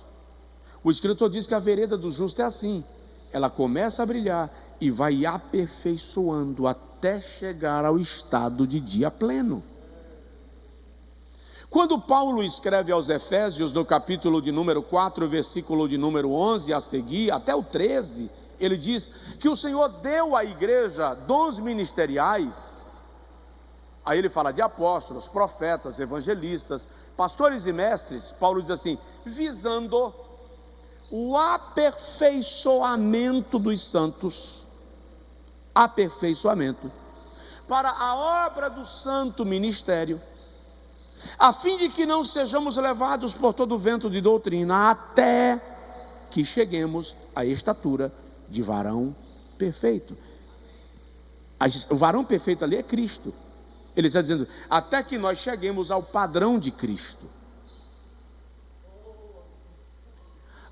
O escritor diz que a vereda do justo é assim. Ela começa a brilhar e vai aperfeiçoando até chegar ao estado de dia pleno. Quando Paulo escreve aos Efésios, no capítulo de número 4, versículo de número 11 a seguir, até o 13, ele diz que o Senhor deu à igreja dons ministeriais. Aí ele fala de apóstolos, profetas, evangelistas, pastores e mestres. Paulo diz assim: visando o aperfeiçoamento dos santos, aperfeiçoamento, para a obra do santo ministério, a fim de que não sejamos levados por todo o vento de doutrina, até que cheguemos à estatura de varão perfeito. O varão perfeito ali é Cristo. Ele está dizendo, até que nós cheguemos ao padrão de Cristo.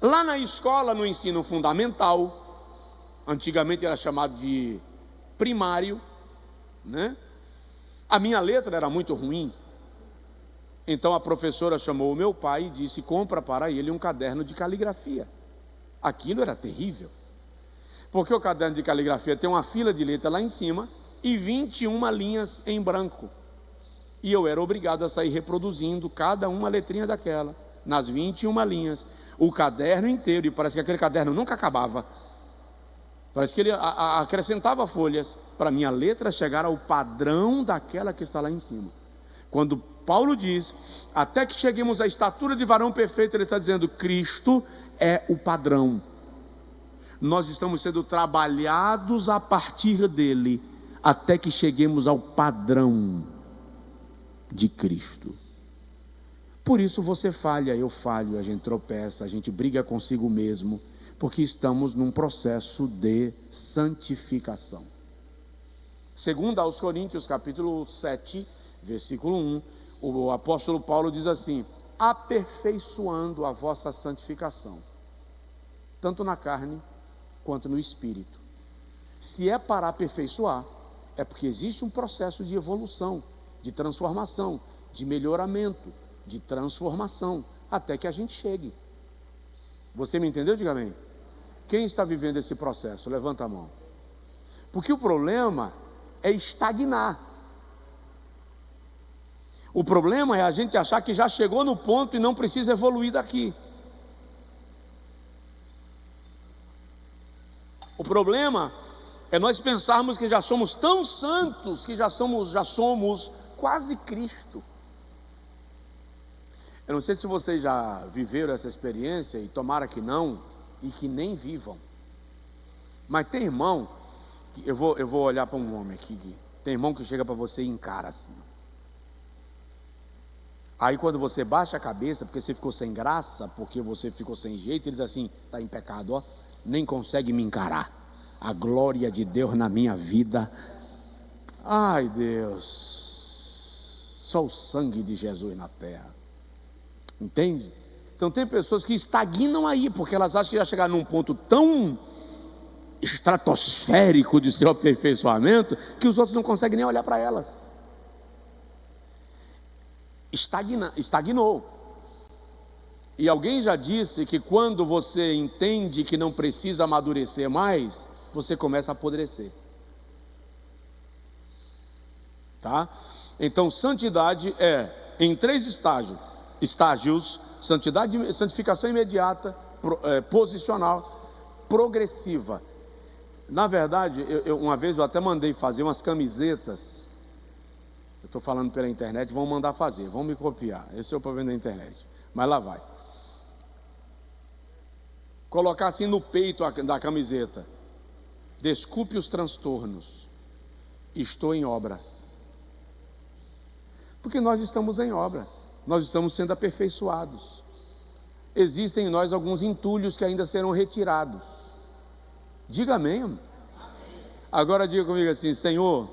Lá na escola, no ensino fundamental, antigamente era chamado de primário, né? A minha letra era muito ruim. Então a professora chamou o meu pai e disse: compra para ele um caderno de caligrafia. Aquilo era terrível, porque o caderno de caligrafia tem uma fila de letra lá em cima e 21 linhas em branco, e eu era obrigado a sair reproduzindo cada uma letrinha daquela, nas 21 linhas, o caderno inteiro, e parece que aquele caderno nunca acabava, parece que ele acrescentava folhas, para minha letra chegar ao padrão daquela que está lá em cima. Quando Paulo diz, até que cheguemos à estatura de varão perfeito, ele está dizendo, Cristo é o padrão, nós estamos sendo trabalhados a partir dele, até que cheguemos ao padrão de Cristo. Por isso você falha, eu falho, a gente tropeça, a gente briga consigo mesmo, porque estamos num processo de santificação. Segundo aos Coríntios, capítulo 7, versículo 1, o apóstolo Paulo diz assim: aperfeiçoando a vossa santificação, tanto na carne quanto no espírito. Se é para aperfeiçoar, é porque existe um processo de evolução, de transformação, de melhoramento, de transformação, até que a gente chegue. Você me entendeu? Diga amém. Quem está vivendo esse processo? Levanta a mão. Porque o problema é estagnar. O problema é a gente achar que já chegou no ponto e não precisa evoluir daqui. O problema é nós pensarmos que já somos tão santos, que já somos quase Cristo. Eu não sei se vocês já viveram essa experiência, e tomara que não, e que nem vivam. Mas tem irmão, eu vou olhar para um homem aqui, tem irmão que chega para você e encara assim. Aí quando você baixa a cabeça, porque você ficou sem graça, porque você ficou sem jeito, ele diz assim, está em pecado, ó, nem consegue me encarar. A glória de Deus na minha vida, ai Deus, só o sangue de Jesus na terra. Entende? Então tem pessoas que estagnam aí, porque elas acham que já chegaram num ponto tão estratosférico de seu aperfeiçoamento, que os outros não conseguem nem olhar para elas. Estagnou. E alguém já disse que quando você entende que não precisa amadurecer mais, você começa a apodrecer. Tá? Então, santidade é em 3 estágios: santidade, santificação imediata, posicional, progressiva. Na verdade, uma vez eu até mandei fazer umas camisetas. Eu estou falando pela internet, vão mandar fazer, vão me copiar. Esse é o problema da internet, mas lá vai. Colocar assim no peito da camiseta: desculpe os transtornos, estou em obras. Porque nós estamos em obras, nós estamos sendo aperfeiçoados. Existem em nós alguns entulhos que ainda serão retirados. Diga amém, amém. Agora diga comigo assim: Senhor,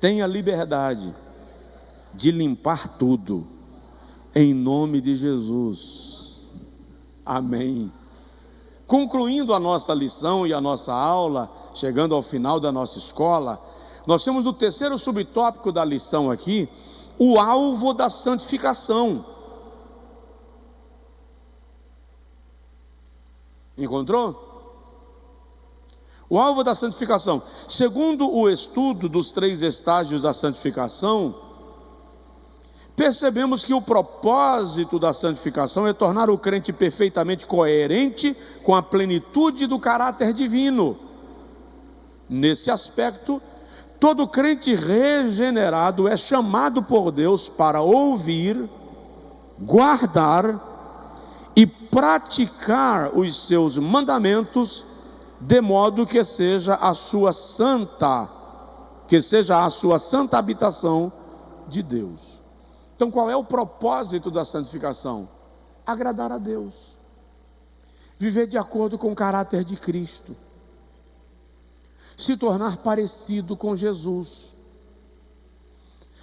tenha liberdade de limpar tudo, em nome de Jesus. Amém. Concluindo a nossa lição e a nossa aula, chegando ao final da nossa escola, nós temos o terceiro subtópico da lição aqui: o alvo da santificação. Encontrou? O alvo da santificação. Segundo o estudo dos 3 estágios da santificação, percebemos que o propósito da santificação é tornar o crente perfeitamente coerente com a plenitude do caráter divino. Nesse aspecto, todo crente regenerado é chamado por Deus para ouvir, guardar e praticar os seus mandamentos, de modo que seja a sua santa habitação de Deus. Então, qual é o propósito da santificação? Agradar a Deus, viver de acordo com o caráter de Cristo, se tornar parecido com Jesus,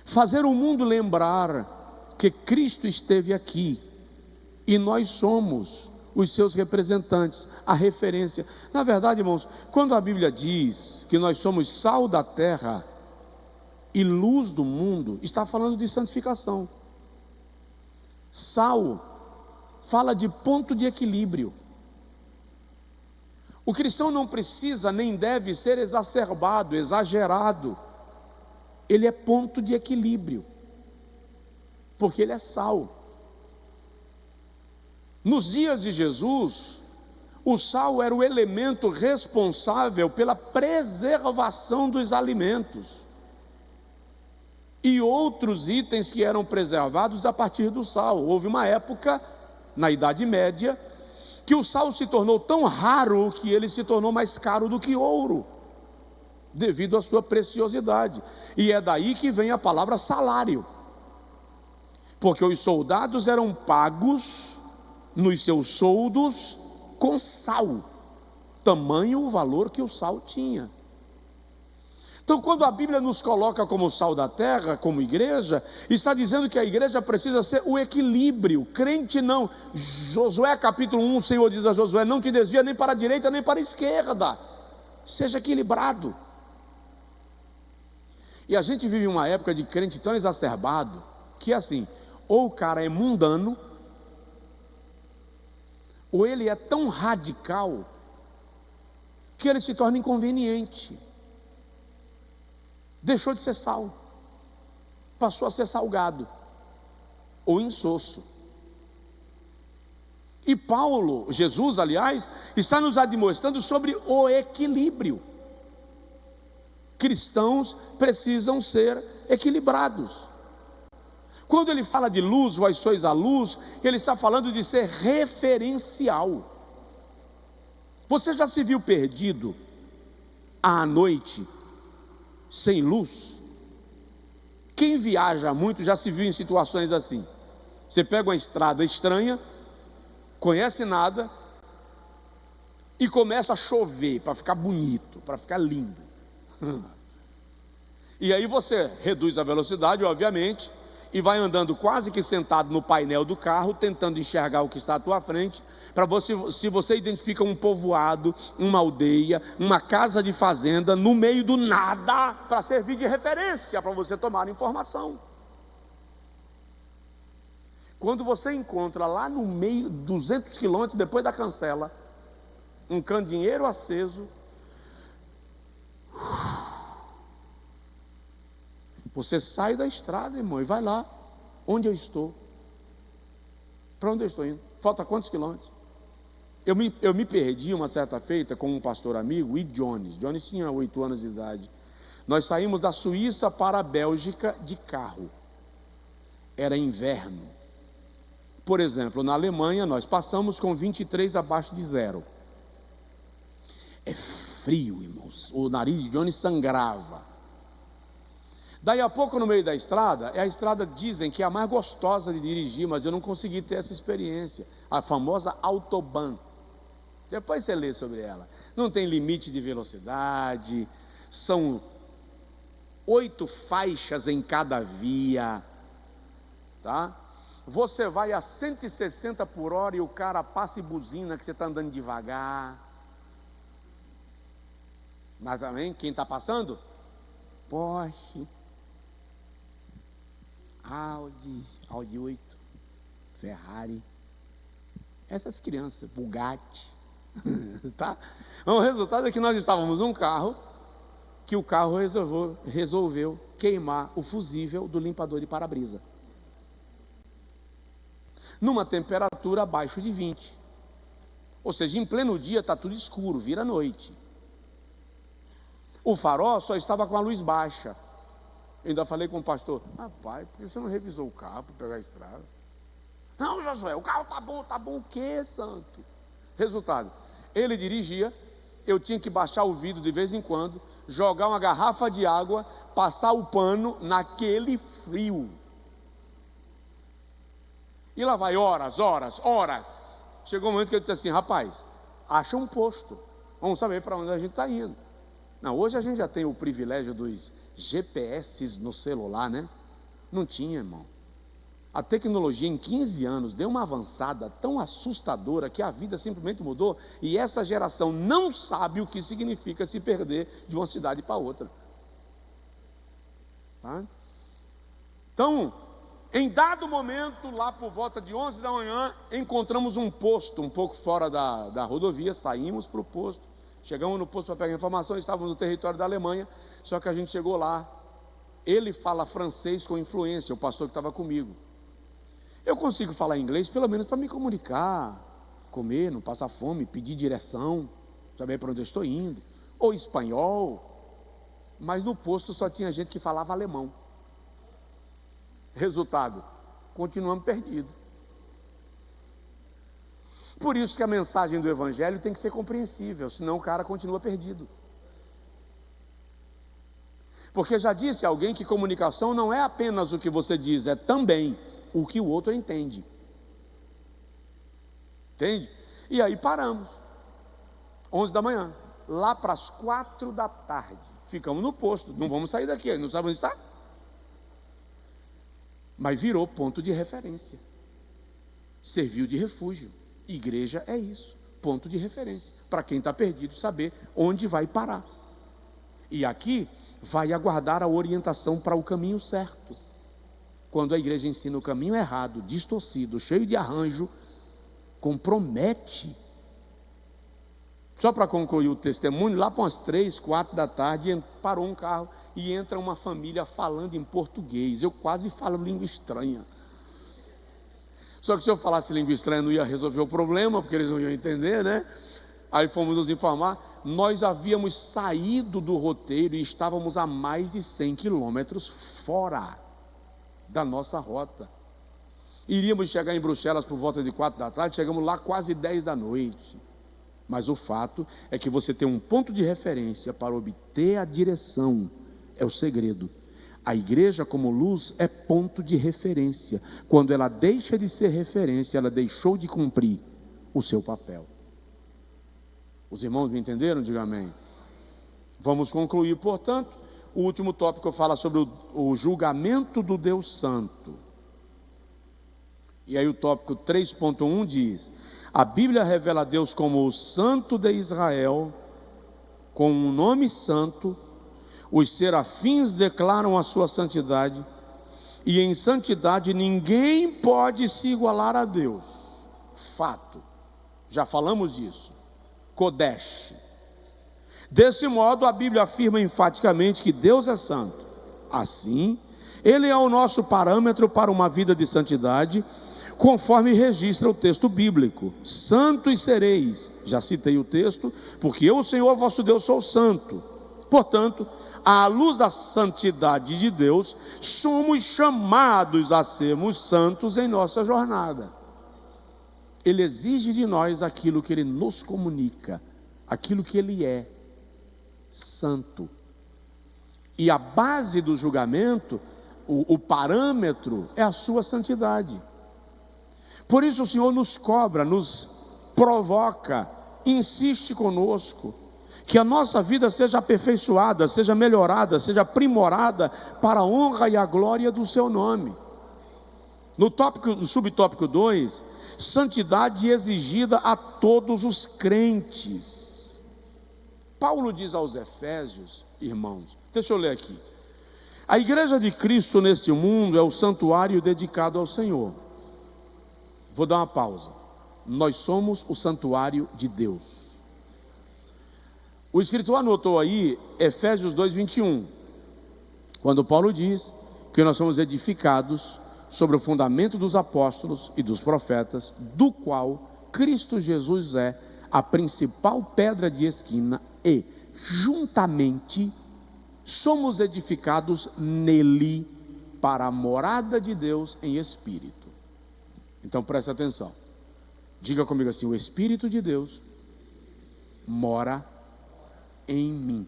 fazer o mundo lembrar que Cristo esteve aqui e nós somos os seus representantes, a referência. Na verdade, irmãos, quando a Bíblia diz que nós somos sal da terra e luz do mundo, está falando de santificação. Sal fala de ponto de equilíbrio. O cristão não precisa nem deve ser exacerbado, exagerado. Ele é ponto de equilíbrio, porque ele é sal. Nos dias de Jesus, o sal era o elemento responsável pela preservação dos alimentos e outros itens que eram preservados a partir do sal. Houve uma época, na Idade Média, que o sal se tornou tão raro que ele se tornou mais caro do que ouro, devido à sua preciosidade. E é daí que vem a palavra salário, porque os soldados eram pagos nos seus soldos com sal, tamanho o valor que o sal tinha. Então, quando a Bíblia nos coloca como sal da terra, como igreja, está dizendo que a igreja precisa ser o equilíbrio. Crente não. Josué capítulo 1, o Senhor diz a Josué: não te desvia nem para a direita nem para a esquerda, seja equilibrado. E a gente vive uma época de crente tão exacerbado, que assim, ou o cara é mundano, ou ele é tão radical, que ele se torna inconveniente. Deixou de ser sal, passou a ser salgado, ou insosso. E Jesus, aliás, está nos admoestando sobre o equilíbrio. Cristãos precisam ser equilibrados. Quando ele fala de luz, vós sois a luz, ele está falando de ser referencial. Você já se viu perdido à noite, sem luz? Quem viaja muito já se viu em situações assim. Você pega uma estrada estranha, conhece nada, e começa a chover para ficar bonito, para ficar lindo. E aí você reduz a velocidade, obviamente, e vai andando quase que sentado no painel do carro, tentando enxergar o que está à tua frente, para você, se você identifica um povoado, uma aldeia, uma casa de fazenda, no meio do nada, para servir de referência, para você tomar informação. Quando você encontra lá no meio, 200 quilômetros depois da cancela, um candeeiro aceso, Você sai da estrada, irmão, e vai lá. Onde eu estou? Para onde eu estou indo? Falta quantos quilômetros? Eu me perdi uma certa feita com um pastor amigo, e Jones tinha 8 anos de idade. Nós saímos da Suíça para a Bélgica de carro. Era inverno. Por exemplo, na Alemanha nós passamos com 23 abaixo de zero. É frio, irmãos. O nariz de Jones sangrava. Daí a pouco, no meio da estrada, a estrada dizem que é a mais gostosa de dirigir, mas eu não consegui ter essa experiência. A famosa Autobahn. Depois você lê sobre ela. Não tem limite de velocidade, são 8 faixas em cada via, tá? Você vai a 160 por hora e o cara passa e buzina que você está andando devagar. Mas também, quem está passando? Porsche, Audi 8, Ferrari, essas crianças, Bugatti, tá? Então, o resultado é que nós estávamos num carro, que o carro resolveu queimar o fusível do limpador de para-brisa, numa temperatura abaixo de 20, ou seja, em pleno dia está tudo escuro, vira noite. O farol só estava com a luz baixa. Eu ainda falei com o pastor: rapaz, por que você não revisou o carro para pegar a estrada? Não, Josué, o carro tá bom o quê, santo? Resultado, ele dirigia, eu tinha que baixar o vidro de vez em quando, jogar uma garrafa de água, passar o pano naquele frio. E lá vai horas. Chegou um momento que eu disse assim: rapaz, acha um posto, vamos saber para onde a gente está indo. Não, hoje a gente já tem o privilégio dos GPS no celular, né? Não tinha, irmão. A tecnologia em 15 anos deu uma avançada tão assustadora que a vida simplesmente mudou, e essa geração não sabe o que significa se perder de uma cidade para outra, tá? Então, em dado momento, lá por volta de 11 da manhã, encontramos um posto um pouco fora da rodovia, saímos para o posto. Chegamos no posto para pegar informação, estávamos no território da Alemanha, só que a gente chegou lá, ele fala francês com influência, o pastor que estava comigo. Eu consigo falar inglês pelo menos para me comunicar, comer, não passar fome, pedir direção, saber para onde eu estou indo, ou espanhol, mas no posto só tinha gente que falava alemão. Resultado, continuamos perdidos. Por isso que a mensagem do Evangelho tem que ser compreensível, senão o cara continua perdido. Porque já disse alguém que comunicação não é apenas o que você diz, é também o que o outro entende. Entende? E aí paramos, 11 da manhã, lá para as 4 da tarde, ficamos no posto, não vamos sair daqui, não sabe onde está? Mas virou ponto de referência, serviu de refúgio. Igreja é isso, ponto de referência, para quem está perdido saber onde vai parar. E aqui vai aguardar a orientação para o caminho certo. Quando a igreja ensina o caminho errado, distorcido, cheio de arranjo, compromete. Só para concluir o testemunho, lá para umas 3, 4 da tarde, parou um carro e entra uma família falando em português. Eu quase falo língua estranha. Só que se eu falasse língua estranha não ia resolver o problema, porque eles não iam entender, né? Aí fomos nos informar, nós havíamos saído do roteiro e estávamos a mais de 100 quilômetros fora da nossa rota. Iríamos chegar em Bruxelas por volta de 4 da tarde, chegamos lá quase 10 da noite. Mas o fato é que você tem um ponto de referência para obter a direção, é o segredo. A igreja como luz é ponto de referência. Quando ela deixa de ser referência, ela deixou de cumprir o seu papel. Os irmãos me entenderam? Diga amém. Vamos concluir, portanto, o último tópico fala sobre o julgamento do Deus Santo. E aí o tópico 3.1 diz: a Bíblia revela a Deus como o Santo de Israel, com um nome santo. Os serafins declaram a sua santidade, e em santidade ninguém pode se igualar a Deus. Fato, já falamos disso. Kodesh. Desse modo, a Bíblia afirma enfaticamente que Deus é santo. Assim, Ele é o nosso parâmetro para uma vida de santidade, conforme registra o texto bíblico: santos sereis. Já citei o texto, porque eu, o Senhor vosso Deus, sou santo. Portanto, à luz da santidade de Deus, somos chamados a sermos santos em nossa jornada. Ele exige de nós aquilo que Ele nos comunica, aquilo que Ele é, santo. E a base do julgamento, o parâmetro, é a sua santidade. Por isso o Senhor nos cobra, nos provoca, insiste conosco, que a nossa vida seja aperfeiçoada, seja melhorada, seja aprimorada para a honra e a glória do seu nome. No subtópico 2, santidade exigida a todos os crentes. Paulo diz aos Efésios, irmãos, deixa eu ler aqui: a igreja de Cristo nesse mundo é o santuário dedicado ao Senhor. Vou dar uma pausa. Nós somos o santuário de Deus. O escritor anotou aí Efésios 2:21, quando Paulo diz que nós somos edificados sobre o fundamento dos apóstolos e dos profetas, do qual Cristo Jesus é a principal pedra de esquina, e juntamente somos edificados nele para a morada de Deus em espírito. Então presta atenção, diga comigo assim: o Espírito de Deus mora em mim.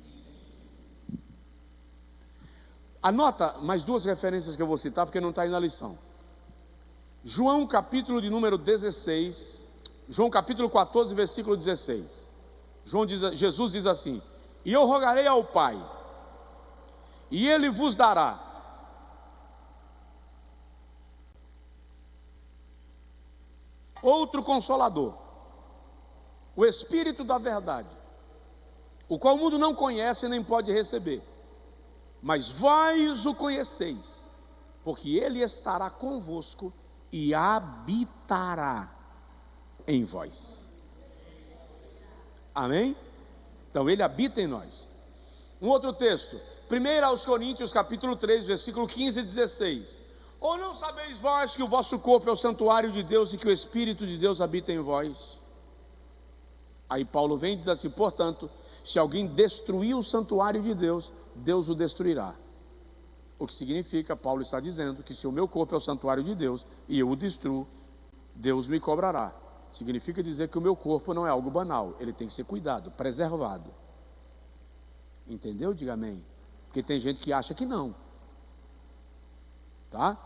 Anota mais duas referências que eu vou citar, porque não está aí na lição. João capítulo de número 16, João capítulo 14, versículo 16. Jesus diz assim: e eu rogarei ao Pai, e Ele vos dará outro Consolador, o Espírito da verdade, o qual o mundo não conhece nem pode receber, mas vós o conheceis, porque Ele estará convosco e habitará em vós. Amém? Então Ele habita em nós. Um outro texto, 1 aos Coríntios capítulo 3, versículo 15 e 16. Ou não sabeis vós que o vosso corpo é o santuário de Deus e que o Espírito de Deus habita em vós? Aí Paulo vem e diz assim: portanto, se alguém destruir o santuário de Deus, Deus o destruirá. O que significa, Paulo está dizendo que se o meu corpo é o santuário de Deus e eu o destruo, Deus me cobrará. Significa dizer que o meu corpo não é algo banal, ele tem que ser cuidado, preservado. Entendeu? Diga amém. Porque tem gente que acha que não. Tá?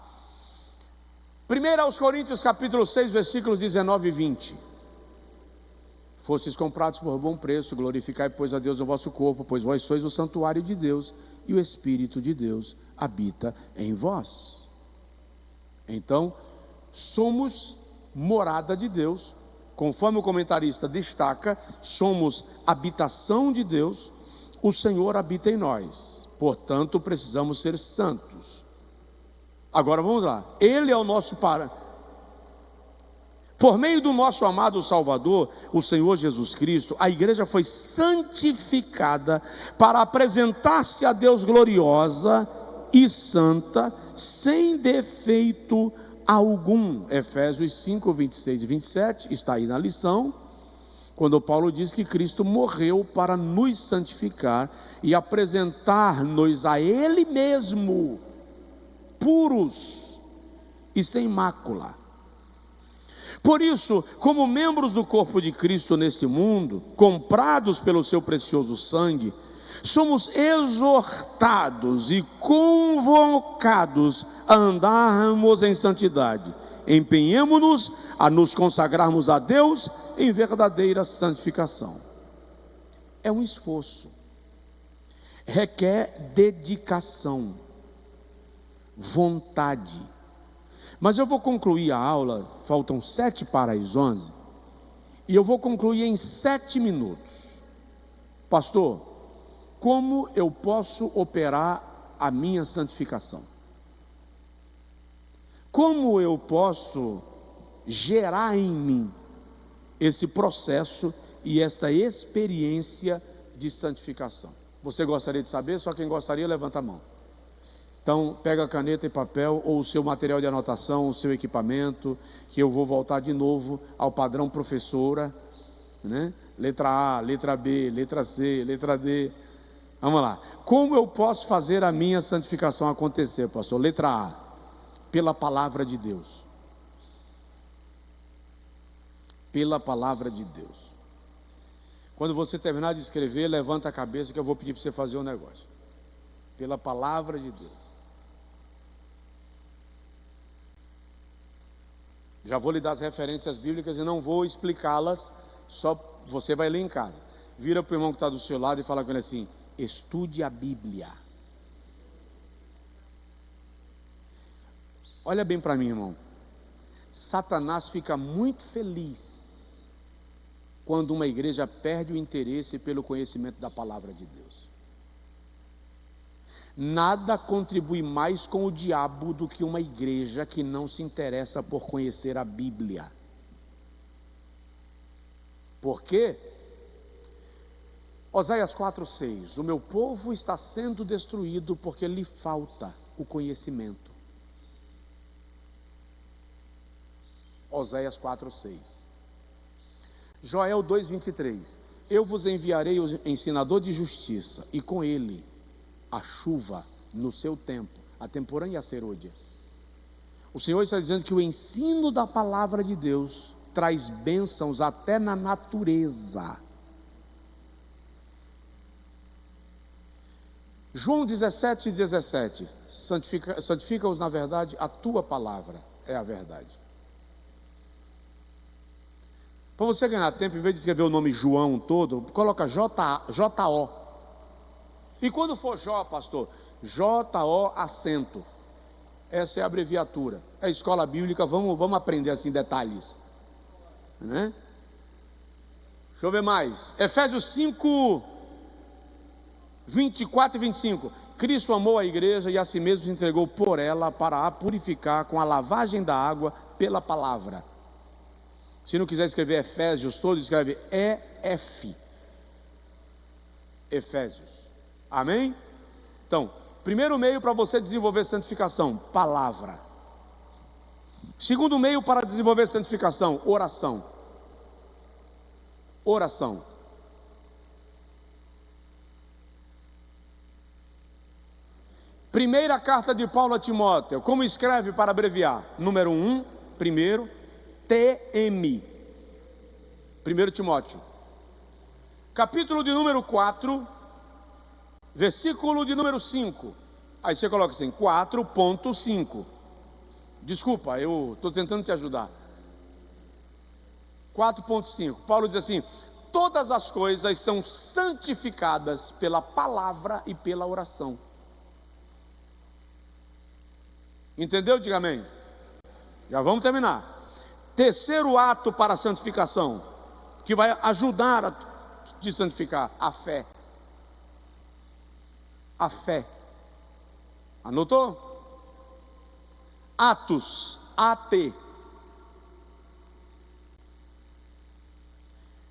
1 aos Coríntios capítulo 6, versículos 19 e 20. Fostes comprados por bom preço, glorificai pois a Deus no vosso corpo, pois vós sois o santuário de Deus, e o Espírito de Deus habita em vós. Então, somos morada de Deus, conforme o comentarista destaca, somos habitação de Deus, o Senhor habita em nós, portanto precisamos ser santos. Agora vamos lá, Ele é o nosso parâmetro. Por meio do nosso amado Salvador, o Senhor Jesus Cristo, a igreja foi santificada para apresentar-se a Deus gloriosa e santa, sem defeito algum. Efésios 5, 26 e 27, está aí na lição, quando Paulo diz que Cristo morreu para nos santificar e apresentar-nos a Ele mesmo, puros e sem mácula. Por isso, como membros do corpo de Cristo neste mundo, comprados pelo seu precioso sangue, somos exortados e convocados a andarmos em santidade. Empenhemo-nos a nos consagrarmos a Deus em verdadeira santificação. É um esforço, requer dedicação, vontade. Mas eu vou concluir a aula, faltam 7 para as 11, e eu vou concluir em 7 minutos. Pastor, como eu posso operar a minha santificação? Como eu posso gerar em mim esse processo e esta experiência de santificação? Você gostaria de saber? Só quem gostaria, levanta a mão. Então, pega a caneta e papel, ou o seu material de anotação, o seu equipamento, que eu vou voltar de novo ao padrão professora, né? Letra A, letra B, letra C, letra D. Vamos lá. Como eu posso fazer a minha santificação acontecer, pastor? Letra A, pela palavra de Deus. Pela palavra de Deus. Quando você terminar de escrever, levanta a cabeça que eu vou pedir para você fazer um negócio. Pela palavra de Deus. Já vou lhe dar as referências bíblicas e não vou explicá-las, só você vai ler em casa. Vira para o irmão que está do seu lado e fala com ele assim: estude a Bíblia. Olha bem para mim, irmão. Satanás fica muito feliz quando uma igreja perde o interesse pelo conhecimento da palavra de Deus. Nada contribui mais com o diabo do que uma igreja que não se interessa por conhecer a Bíblia. Por quê? Oséias 4:6: o meu povo está sendo destruído porque lhe falta o conhecimento. Oséias 4:6. Joel 2:23: eu vos enviarei o ensinador de justiça, e com ele a chuva no seu tempo, a temporã e a serôdia. O Senhor está dizendo que o ensino da palavra de Deus traz bênçãos até na natureza. João 17:17: santifica-os na verdade, a tua palavra é a verdade. Para você ganhar tempo, em vez de escrever o nome João todo, coloca J-O. E quando for Jó, pastor, J-O acento. Essa é a abreviatura. É escola bíblica, vamos aprender assim detalhes, né? Deixa eu ver mais. Efésios 5, 24 e 25. Cristo amou a igreja e a si mesmo se entregou por ela para a purificar com a lavagem da água pela palavra. Se não quiser escrever Efésios todo, escreve EF. Efésios. Amém? Então, primeiro meio para você desenvolver santificação: palavra. Segundo meio para desenvolver santificação: oração. Oração. Primeira carta de Paulo a Timóteo, como escreve para abreviar? Número 1, primeiro, TM. 1 Timóteo. Capítulo de número 4, versículo de número 5. Aí você coloca assim, 4.5. Desculpa, eu estou tentando te ajudar. 4.5. Paulo diz assim: todas as coisas são santificadas pela palavra e pela oração. Entendeu? Diga amém. Já vamos terminar. Terceiro ato para a santificação, que vai ajudar a te santificar: a fé. A fé. Anotou? Atos, AT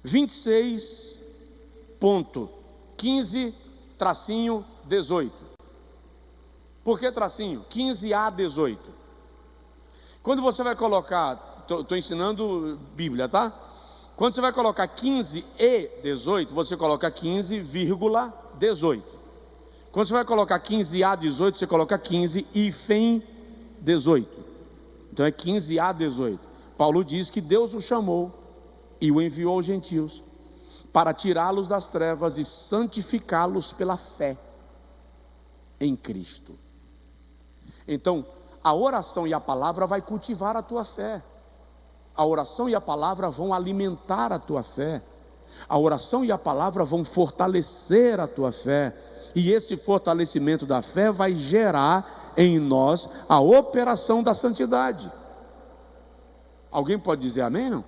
26.15-18. Por que tracinho? 15A18. Quando você vai colocar, estou ensinando Bíblia, tá? Quando você vai colocar 15E18, você coloca 15,18. Quando você vai colocar 15A18, você coloca 15,18. Então é 15A18. Paulo diz que Deus o chamou e o enviou aos gentios para tirá-los das trevas e santificá-los pela fé em Cristo. Então, a oração e a palavra vai cultivar a tua fé. A oração e a palavra vão alimentar a tua fé. A oração e a palavra vão fortalecer a tua fé. E esse fortalecimento da fé vai gerar em nós a operação da santidade. Alguém pode dizer amém, não?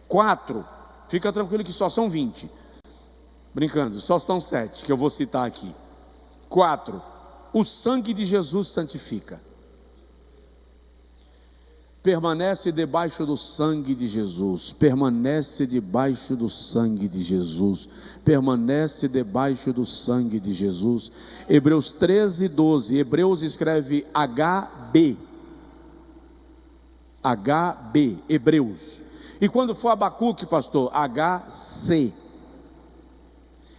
4, fica tranquilo que só são 20. Brincando, só são 7 que eu vou citar aqui. 4, o sangue de Jesus santifica. Permanece debaixo do sangue de Jesus, permanece debaixo do sangue de Jesus, permanece debaixo do sangue de Jesus. Hebreus 13, 12, Hebreus escreve HB, Hebreus. E quando for Abacuque, pastor, HC.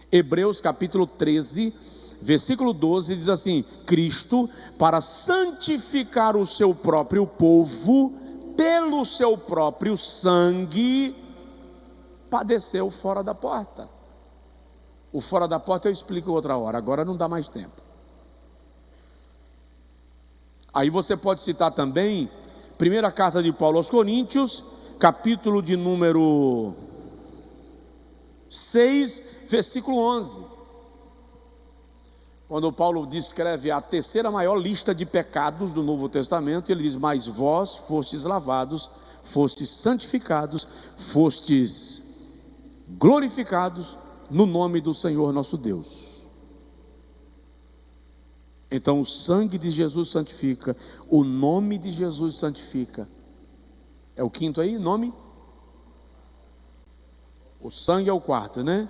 Hebreus capítulo 13, versículo 12 diz assim: Cristo, para santificar o seu próprio povo, pelo seu próprio sangue, padeceu fora da porta. O fora da porta eu explico outra hora, agora não dá mais tempo. Aí você pode citar também, primeira carta de Paulo aos Coríntios, capítulo de número 6, versículo 11. Quando Paulo descreve a terceira maior lista de pecados do Novo Testamento, ele diz: mas vós fostes lavados, fostes santificados, fostes glorificados no nome do Senhor nosso Deus. Então o sangue de Jesus santifica, o nome de Jesus santifica. É o quinto aí, nome? O sangue é o quarto, né?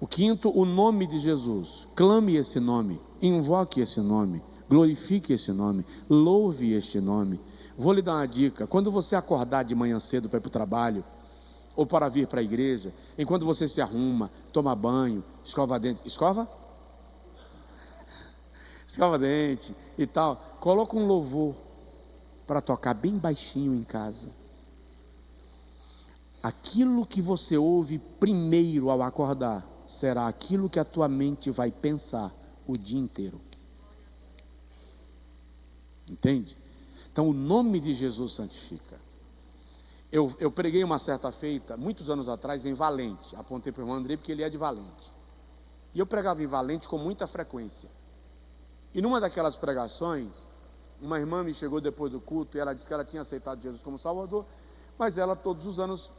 O quinto, o nome de Jesus. Clame esse nome, invoque esse nome, glorifique esse nome, louve este nome. Vou lhe dar uma dica: quando você acordar de manhã cedo para ir para o trabalho, ou para vir para a igreja, enquanto você se arruma, toma banho, escova dente, escova dente e tal, coloca um louvor para tocar bem baixinho em casa. Aquilo que você ouve primeiro ao acordar será aquilo que a tua mente vai pensar o dia inteiro. Entende? Então o nome de Jesus santifica. Eu preguei uma certa feita, muitos anos atrás, em Valente. Apontei para o irmão André porque ele é de Valente. E eu pregava em Valente com muita frequência. E numa daquelas pregações, uma irmã me chegou depois do culto e ela disse que ela tinha aceitado Jesus como Salvador, mas ela todos os anos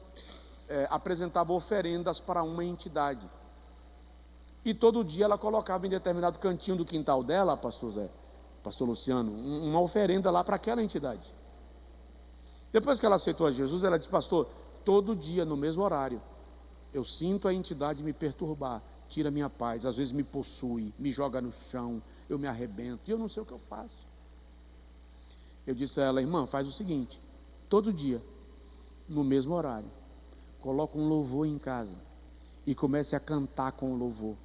apresentava oferendas para uma entidade. E todo dia ela colocava em determinado cantinho do quintal dela, pastor Zé, pastor Luciano, uma oferenda lá para aquela entidade. Depois que ela aceitou a Jesus, ela disse: pastor, todo dia no mesmo horário, eu sinto a entidade me perturbar, tira minha paz, às vezes me possui, me joga no chão, eu me arrebento, e eu não sei o que eu faço. Eu disse a ela: irmã, faz o seguinte, todo dia, no mesmo horário, coloca um louvor em casa e comece a cantar com o louvor.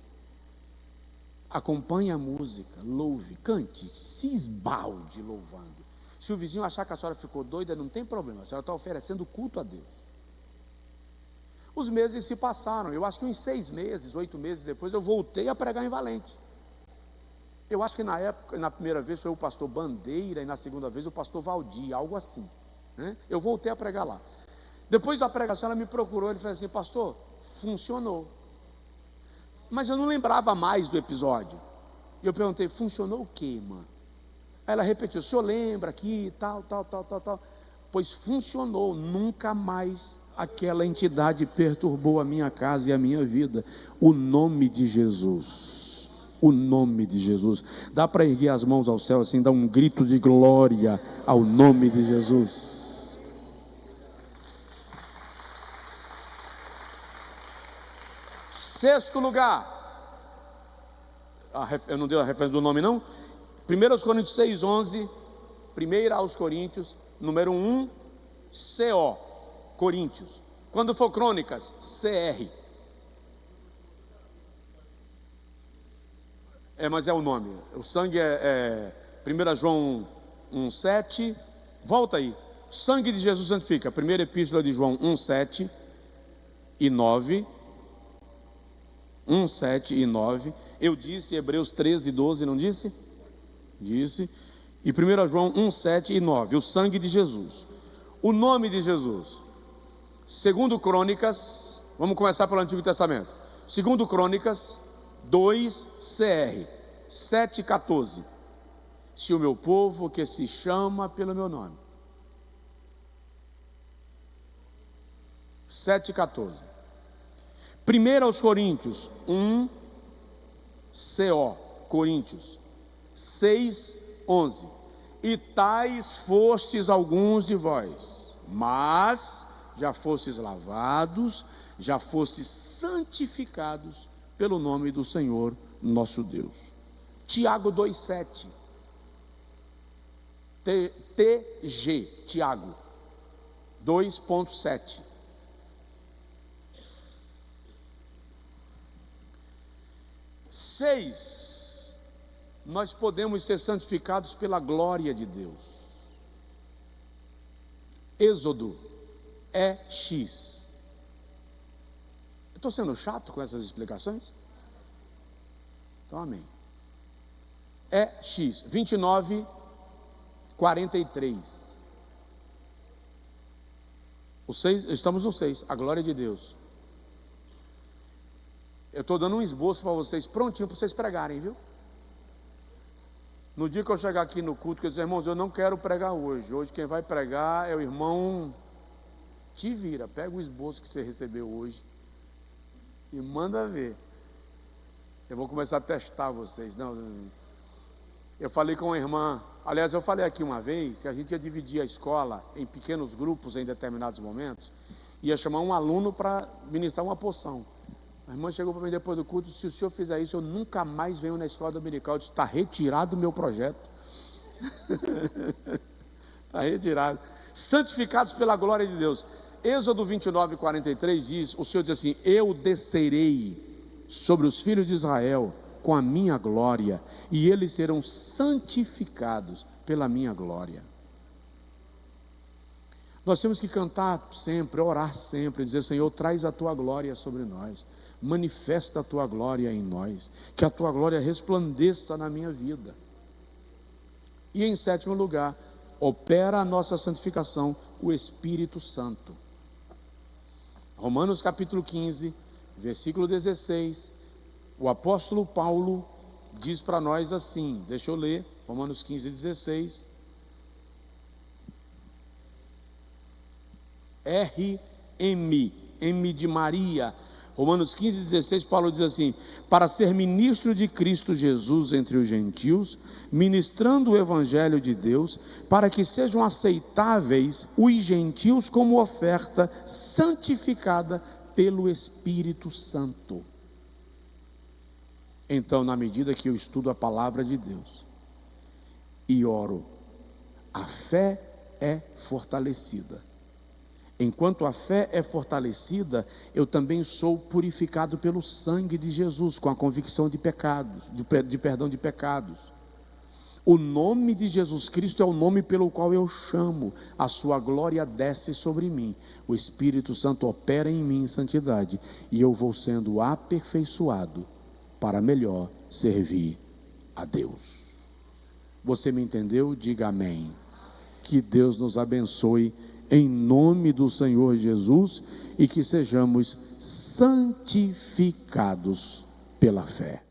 Acompanhe a música, louve, cante, se esbalde louvando. Se o vizinho achar que a senhora ficou doida, não tem problema, a senhora está oferecendo culto a Deus. Os meses se passaram, eu acho que uns 6 meses, 8 meses depois, eu voltei a pregar em Valente. Eu acho que na época, na primeira vez foi o pastor Bandeira, e na segunda vez o pastor Valdir, algo assim, né? Eu voltei a pregar lá. Depois da pregação ela me procurou, ele falou assim: pastor, funcionou. Mas eu não lembrava mais do episódio. E eu perguntei: funcionou o quê, irmã? Aí ela repetiu: o senhor lembra aqui, tal. Pois funcionou, nunca mais aquela entidade perturbou a minha casa e a minha vida. O nome de Jesus, o nome de Jesus. Dá para erguer as mãos ao céu assim, dar um grito de glória ao nome de Jesus. Sexto lugar, eu não dei a referência do nome não? 1 Coríntios 6, 11, 1 aos Coríntios, número 1, CO, Coríntios. Quando for Crônicas, CR. Mas é o nome, o sangue é 1 João 1, 7, volta aí, sangue de Jesus santifica, 1 Epístola de João 1, 7 e 9, 1, 7 e 9, eu disse Hebreus 13, 12, não disse? Disse. E 1 João 1, 7 e 9, o sangue de Jesus, o nome de Jesus. Segundo Crônicas, vamos começar pelo Antigo Testamento. Segundo Crônicas 2, CR 7,14. Se o meu povo que se chama pelo meu nome. 7,14. 1 aos Coríntios 1, CO, Coríntios 6, 11. e tais fostes alguns de vós, mas já fostes lavados, já fostes santificados pelo nome do Senhor nosso Deus. Tiago 2,7. TG, Tiago 2,7. Seis, nós podemos ser santificados pela glória de Deus. Êxodo é X. Eu estou sendo chato com essas explicações? Então, amém. É X, 29:43. O 6, estamos no 6, a glória de Deus. Eu estou dando um esboço para vocês, prontinho para vocês pregarem, viu? No dia que eu chegar aqui no culto, que eu dizer, irmãos, eu não quero pregar hoje. Hoje quem vai pregar é o irmão. Te vira, pega o esboço que você recebeu hoje e manda ver. Eu vou começar a testar vocês. Não, eu falei com uma irmã, aliás, eu falei aqui uma vez que a gente ia dividir a escola em pequenos grupos em determinados momentos, ia chamar um aluno para ministrar uma porção. A irmã chegou para mim depois do culto, se o senhor fizer isso, eu nunca mais venho na escola dominical. Eu disse, está retirado do meu projeto. Está retirado. Santificados pela glória de Deus. Êxodo 29:43 diz, o Senhor diz assim, eu descerei sobre os filhos de Israel com a minha glória, e eles serão santificados pela minha glória. Nós temos que cantar sempre, orar sempre, dizer, Senhor, traz a tua glória sobre nós, manifesta a tua glória em nós, que a tua glória resplandeça na minha vida. E em sétimo lugar, opera a nossa santificação o Espírito Santo. Romanos capítulo 15, versículo 16, o apóstolo Paulo diz para nós assim, deixa eu ler, Romanos 15, 16, M de Maria. Romanos 15, 16, Paulo diz assim, para ser ministro de Cristo Jesus entre os gentios, ministrando o evangelho de Deus, para que sejam aceitáveis os gentios como oferta santificada pelo Espírito Santo. Então, na medida que eu estudo a palavra de Deus e oro, a fé é fortalecida. Enquanto a fé é fortalecida, eu também sou purificado pelo sangue de Jesus, com a convicção de pecados, de perdão de pecados. O nome de Jesus Cristo é o nome pelo qual eu chamo, a sua glória desce sobre mim, o Espírito Santo opera em mim em santidade, e eu vou sendo aperfeiçoado para melhor servir a Deus. Você me entendeu? Diga amém. Que Deus nos abençoe em nome do Senhor Jesus e que sejamos santificados pela fé.